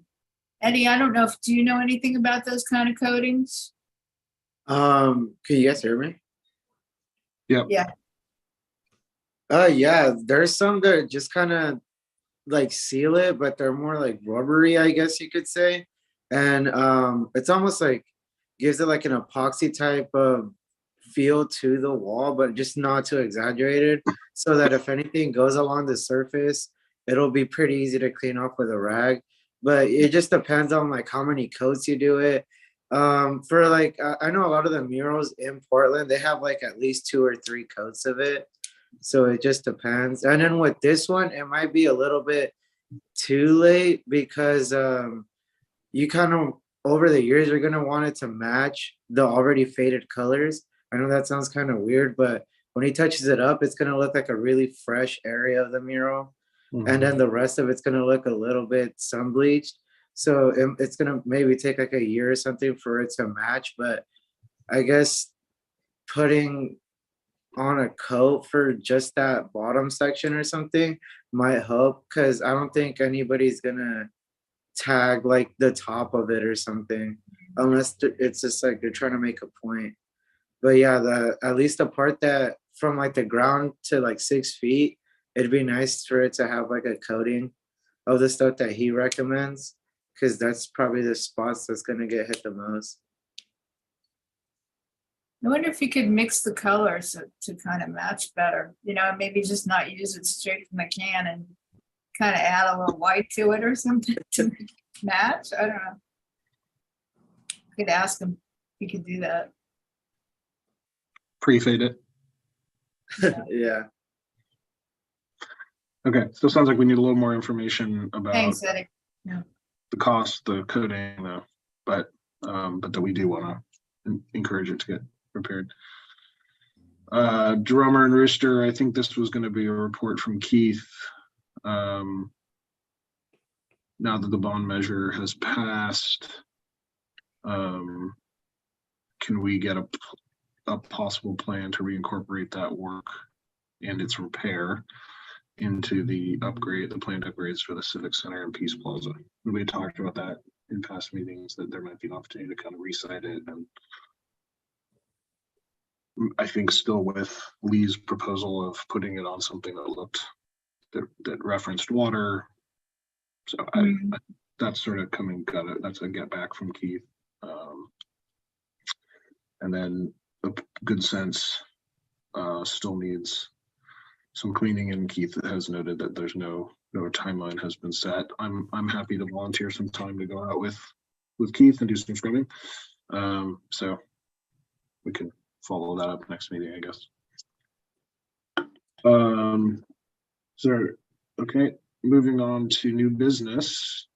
Eddie, I don't know do you know anything about those kind of coatings? Can you guys hear me? Yep. Yeah. Yeah, there's some that just kind of like seal it, but they're more like rubbery, I guess you could say. And it's almost like gives it like an epoxy type of feel to the wall, but just not too exaggerated, so that if anything goes along the surface, it'll be pretty easy to clean off with a rag. But it just depends on like how many coats you do it. For like I know a lot of the murals in Portland, they have like at least 2 or 3 coats of it. So it just depends. And then with this one, it might be a little bit too late because you kind of over the years you're gonna want it to match the already faded colors. I know that sounds kind of weird, but when he touches it up, it's gonna look like a really fresh area of the mural. And then the rest of it's gonna look a little bit sun bleached. So it's gonna maybe take like a year or something for it to match. But I guess putting on a coat for just that bottom section or something might help, because I don't think anybody's gonna tag like the top of it or something unless it's just like they're trying to make a point. But yeah, the at least the part that from like the ground to like 6 feet, it'd be nice for it to have like a coating of the stuff that he recommends, because that's probably the spots that's gonna get hit the most. I wonder if you could mix the colors to kind of match better, maybe just not use it straight from the can and kind of add a little white to it or something to match. I don't know. Could ask him if he could do that. Pre-fade it. Yeah. Okay, still sounds like we need a little more information about Thanks, Eddie. the cost, the coding, but that we do want to encourage it to get prepared. Drummer and Rooster, I think this was going to be a report from Keith. Now that the bond measure has passed, can we get a possible plan to reincorporate that work and its repair into the planned upgrades for the Civic Center and Peace Plaza? We had talked about that in past meetings, that there might be an opportunity to kind of recite it, and I think still with Lee's proposal of putting it on something that referenced water. So that's sort of that's a get back from Keith. And then the Good Sense still needs some cleaning, and Keith has noted that there's no timeline has been set. I'm happy to volunteer some time to go out with Keith and do some scrubbing. So we can follow that up next meeting, I guess. So okay, moving on to new business.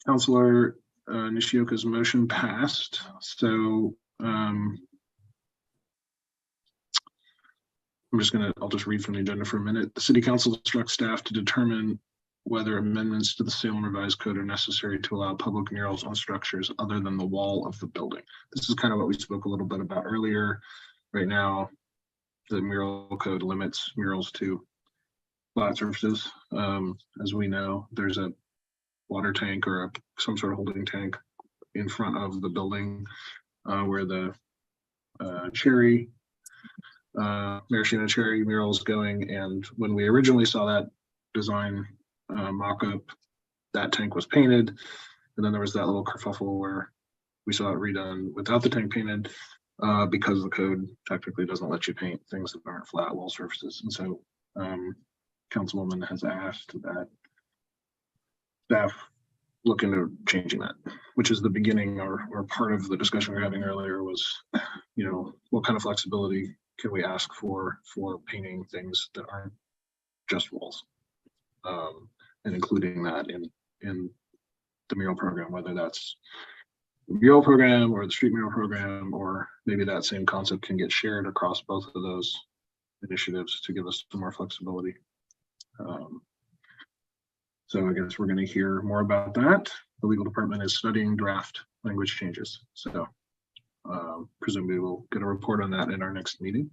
Councilor Nishioka's motion passed. So I'll just read from the agenda for a minute. The City Council instructs staff to determine whether amendments to the Salem revised code are necessary to allow public murals on structures other than the wall of the building. This is kind of what we spoke a little bit about earlier. Right now, the mural code limits murals to flat surfaces. As we know, there's a water tank or some sort of holding tank in front of the building where the maraschino cherry mural is going. And when we originally saw that design mock-up, that tank was painted, and then there was that little kerfuffle where we saw it redone without the tank painted, because the code technically doesn't let you paint things that aren't flat wall surfaces. And so Councilwoman has asked that staff look into changing that, which is the beginning or part of the discussion we were having earlier was, what kind of flexibility can we ask for painting things that aren't just walls, and including that in the mural program, whether that's the mural program or the street mural program, or maybe that same concept can get shared across both of those initiatives to give us some more flexibility. So I guess we're going to hear more about that. The legal department is studying draft language changes. So presumably we'll get a report on that in our next meeting.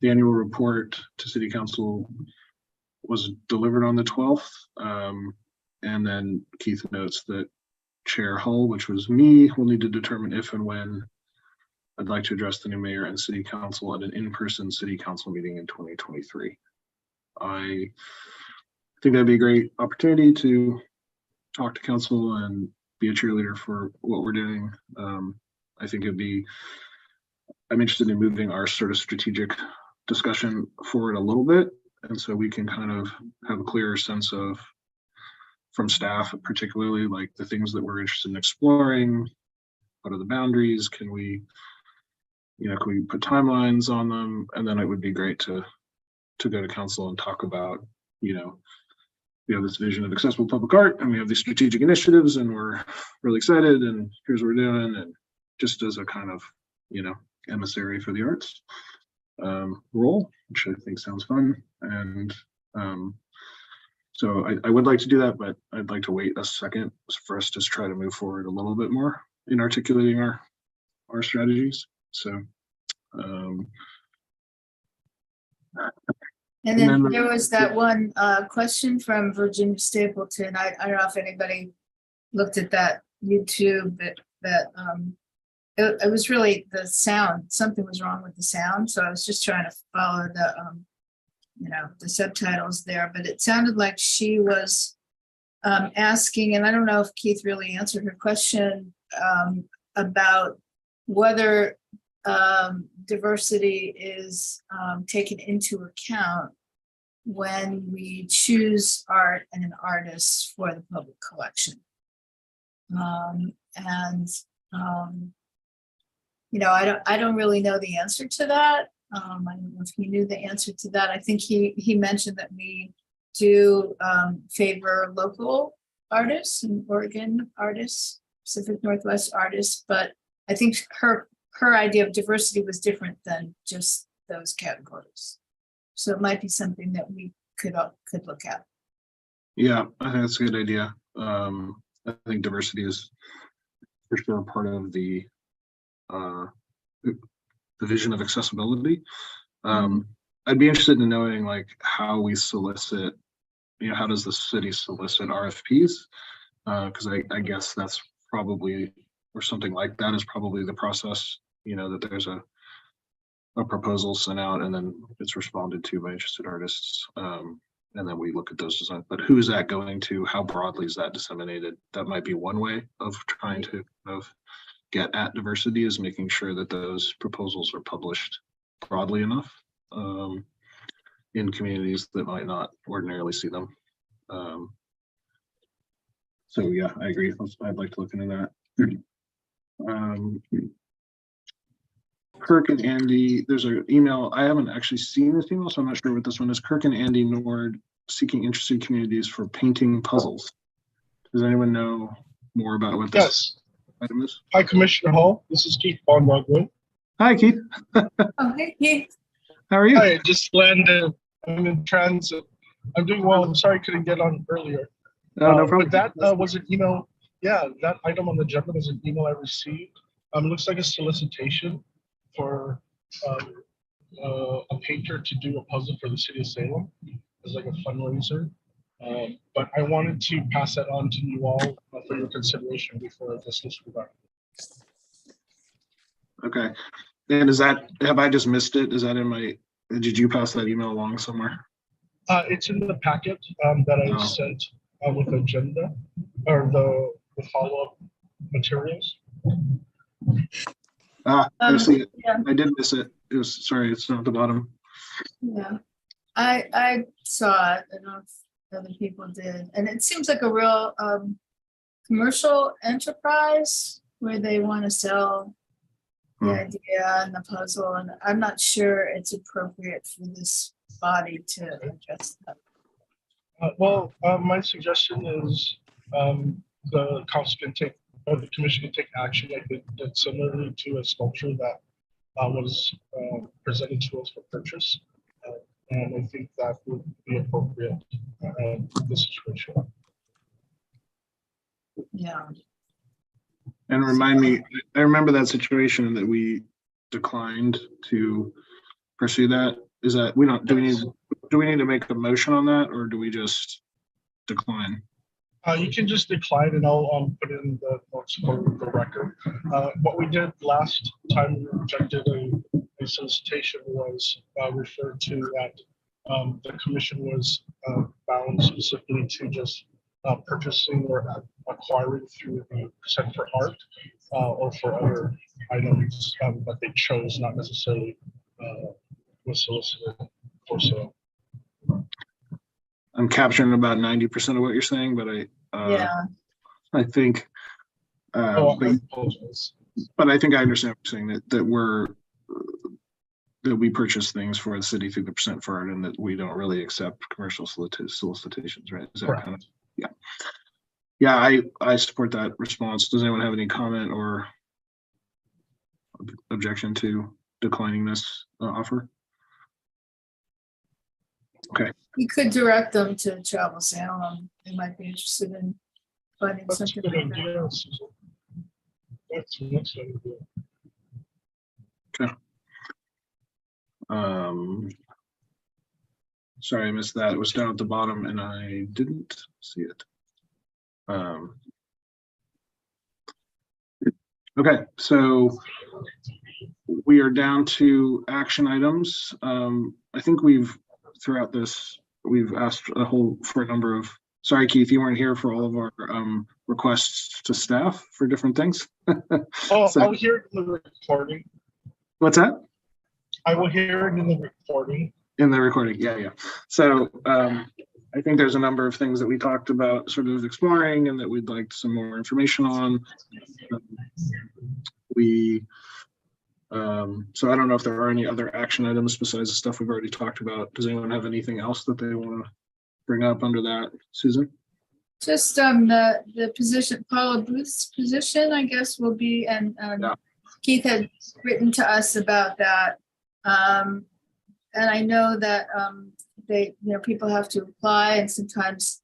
the annual report to City Council was delivered on the 12th. And then Keith notes that Chair Hull, which was me, will need to determine if and when I'd like to address the new mayor and City Council at an in-person City Council meeting in 2023. I think that'd be a great opportunity to talk to council and be a cheerleader for what we're doing. I think I'm interested in moving our sort of strategic discussion forward a little bit. And so we can kind of have a clearer sense of, from staff, particularly like the things that we're interested in exploring. What are the boundaries? Can we put timelines on them? And then it would be great to go to council and talk about, we have this vision of accessible public art and we have these strategic initiatives and we're really excited and here's what we're doing. And just as a kind of, emissary for the arts role, which I think sounds fun. And so I would like to do that, but I'd like to wait a second for us to try to move forward a little bit more in articulating our strategies. So And then there was that one question from Virginia Stapleton. I don't know if anybody looked at that YouTube, that it was really the sound. Something was wrong with the sound. So I was just trying to follow the subtitles there, but it sounded like she was asking, and I don't know if Keith really answered her question about whether diversity is taken into account when we choose art and an artist for the public collection. I don't really know the answer to that. I don't know if he knew the answer to that. I think he mentioned that we do favor local artists and Oregon artists, Pacific Northwest artists, but I think her idea of diversity was different than just those categories. So it might be something that we could look at. Yeah, I think that's a good idea. I think diversity is for sure part of the vision of accessibility. I'd be interested in knowing like how we solicit, how does the city solicit RFPs? Because I guess that's probably, or something like that is probably the process, that there's a proposal sent out and then it's responded to by interested artists. And then we look at those designs, but who is that going to? How broadly is that disseminated? That might be one way of trying to get at diversity, is making sure that those proposals are published broadly enough in communities that might not ordinarily see them. So yeah, I agree. I'd like to look into that. Kirk and Andy, there's an email. I haven't actually seen this email, so I'm not sure what this one is. Kirk and Andy Nord seeking interested communities for painting puzzles. Does anyone know more about what this item is? Hi, Commissioner Hall. This is Keith Bondogwood. Hi, Keith. Oh, hey, Keith. How are you? Hi, I just landed. I'm in transit. I'm doing well. I'm sorry I couldn't get on earlier. No problem. But that was an email. Yeah, that item on the agenda was an email I received. It looks like a solicitation for a painter to do a puzzle for the city of Salem as like a fundraiser. But I wanted to pass that on to you all for your consideration before this gets regarded. Okay. And is that, have I just missed it? Is that in my, did you pass that email along somewhere? It's in the packet that I sent with the agenda or the follow-up materials. I see it. Yeah. I did miss it. It was, sorry, it's not at the bottom. Yeah, I saw it. I don't know if other people did, and it seems like a real commercial enterprise where they want to sell the idea and the puzzle, and I'm not sure it's appropriate for this body to address that. My suggestion is the council can take, or the commission can take action like they did similarly to a sculpture that was presented to us for purchase. And I think that would be appropriate in this situation. Yeah. And remind me, I remember that situation that we declined to pursue that. is that, do we need to make a motion on that, or do we just decline? You can just decline and I'll put it in the notes for the record. What we did last time we rejected a solicitation was referred to that the commission was bound specifically to just purchasing or acquiring through the Center for Art or for other items that they chose, not necessarily was solicited for sale. I'm capturing about 90% of what you're saying, but I think, I apologize. but I think I understand what you're saying, that we purchase things for the city through the percent for art, and that we don't really accept commercial solicitations, right? Is that Correct. kind of, yeah, I support that response. Does anyone have any comment or objection to declining this offer? Okay. You could direct them to Travel Salem. They might be interested in finding That's a something good like that. idea, Susan. That's an excellent idea. Okay. Sorry, I missed that. It was down at the bottom and I didn't see it. Okay, so we are down to action items. I think throughout this, we've asked for a number of, sorry, Keith, you weren't here for all of our requests to staff for different things. Oh, So- I'll hear it in the recording. What's that? I will hear it in the recording. In the recording, yeah. So I think there's a number of things that we talked about sort of exploring and that we'd like some more information on. So I don't know if there are any other action items besides the stuff we've already talked about. Does anyone have anything else that they want to bring up under that? Susan? Just the position, Paula Booth's position, I guess, will be, and Yeah. Keith had written to us about that. And I know that people have to apply, and sometimes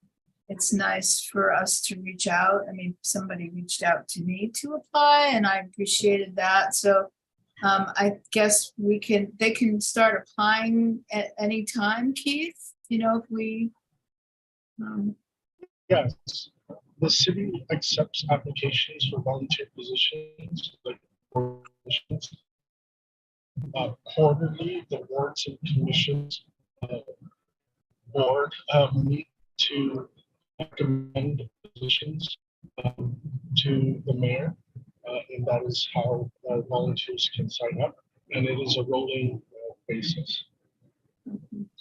it's nice for us to reach out. I mean, somebody reached out to me to apply, and I appreciated that. So I guess they can start applying at any time, Keith, if we. Yes, the city accepts applications for volunteer positions, like positions. Quarterly, the wards and commissions board meet to recommend positions to the mayor, and that is how volunteers can sign up, and it is a rolling basis.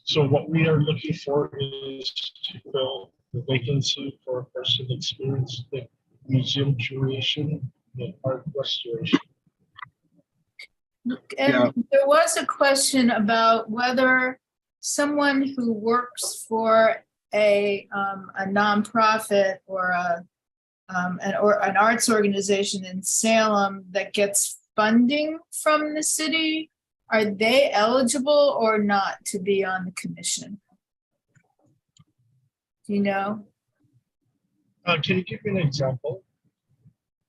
So what we are looking for is to fill the vacancy for a person experienced in museum curation and art restoration. And Yeah. there was a question about whether someone who works for a nonprofit or an arts organization in Salem that gets funding from the city, are they eligible or not to be on the commission? Do you know? Can you give me an example?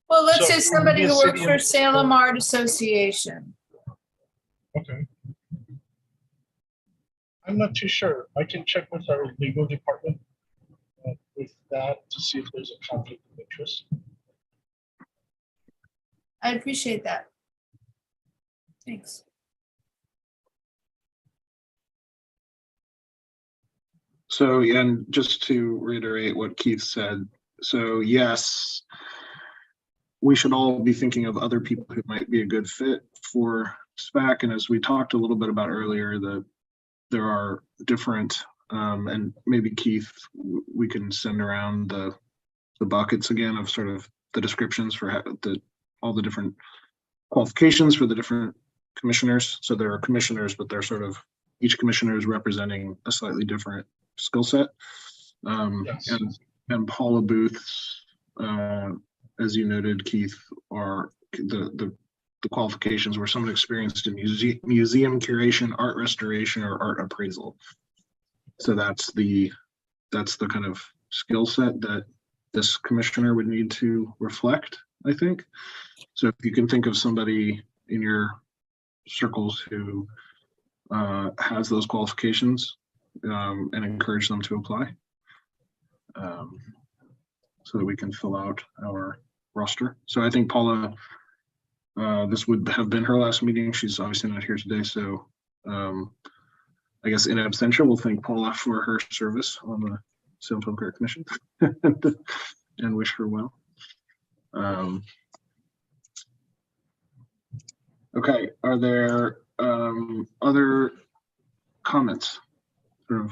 Well, let's So say somebody the who works city for of- Salem Art Association. Okay. I'm not too sure. I can check with our legal department with that to see if there's a conflict of interest. I appreciate that. Thanks. So, and just to reiterate what Keith said, so yes, we should all be thinking of other people who might be a good fit for SPAC. And as we talked a little bit about earlier, there are different, and maybe Keith, we can send around the buckets again of sort of the descriptions for all the different qualifications for the different commissioners. So there are commissioners, but they're sort of, each commissioner is representing a slightly different skill set. Yes. And Paula Booth's, as you noted, Keith, are the qualifications were someone experienced in museum curation, art restoration, or art appraisal. So that's the kind of skill set that this commissioner would need to reflect, I think. So if you can think of somebody in your circles who has those qualifications, and encourage them to apply. So that we can fill out our roster. So I think Paula, this would have been her last meeting. She's obviously not here today, so I guess in absentia, we'll thank Paula for her service on the Salem Film Credit Commission and wish her well. Okay, are there other comments, sort of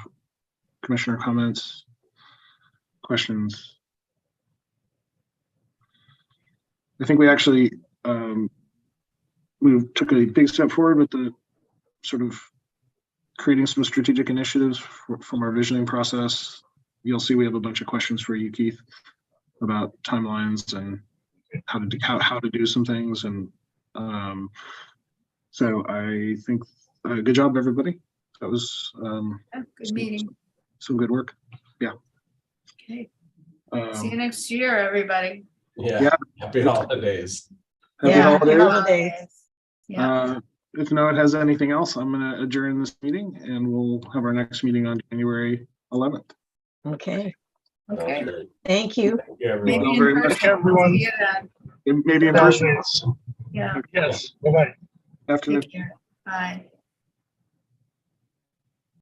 commissioner comments, questions? I think we actually we took a big step forward with the sort of creating some strategic initiatives from our visioning process. You'll see we have a bunch of questions for you, Keith, about timelines and how to do some things. And so I think good job, everybody. That was Good meeting. some good work. Yeah. Okay. See you next year, everybody. Yeah. Happy holidays. Happy Yeah, holidays. holidays. Yeah. If no one has anything else, I'm going to adjourn this meeting and we'll have our next meeting on January 11th. Okay, Okay. Okay. thank you. Thank you, Maybe everyone. in very much, person. everyone. See you then. Maybe in Yeah, person yes. Yeah. Yes, bye-bye. after the Take care. Bye.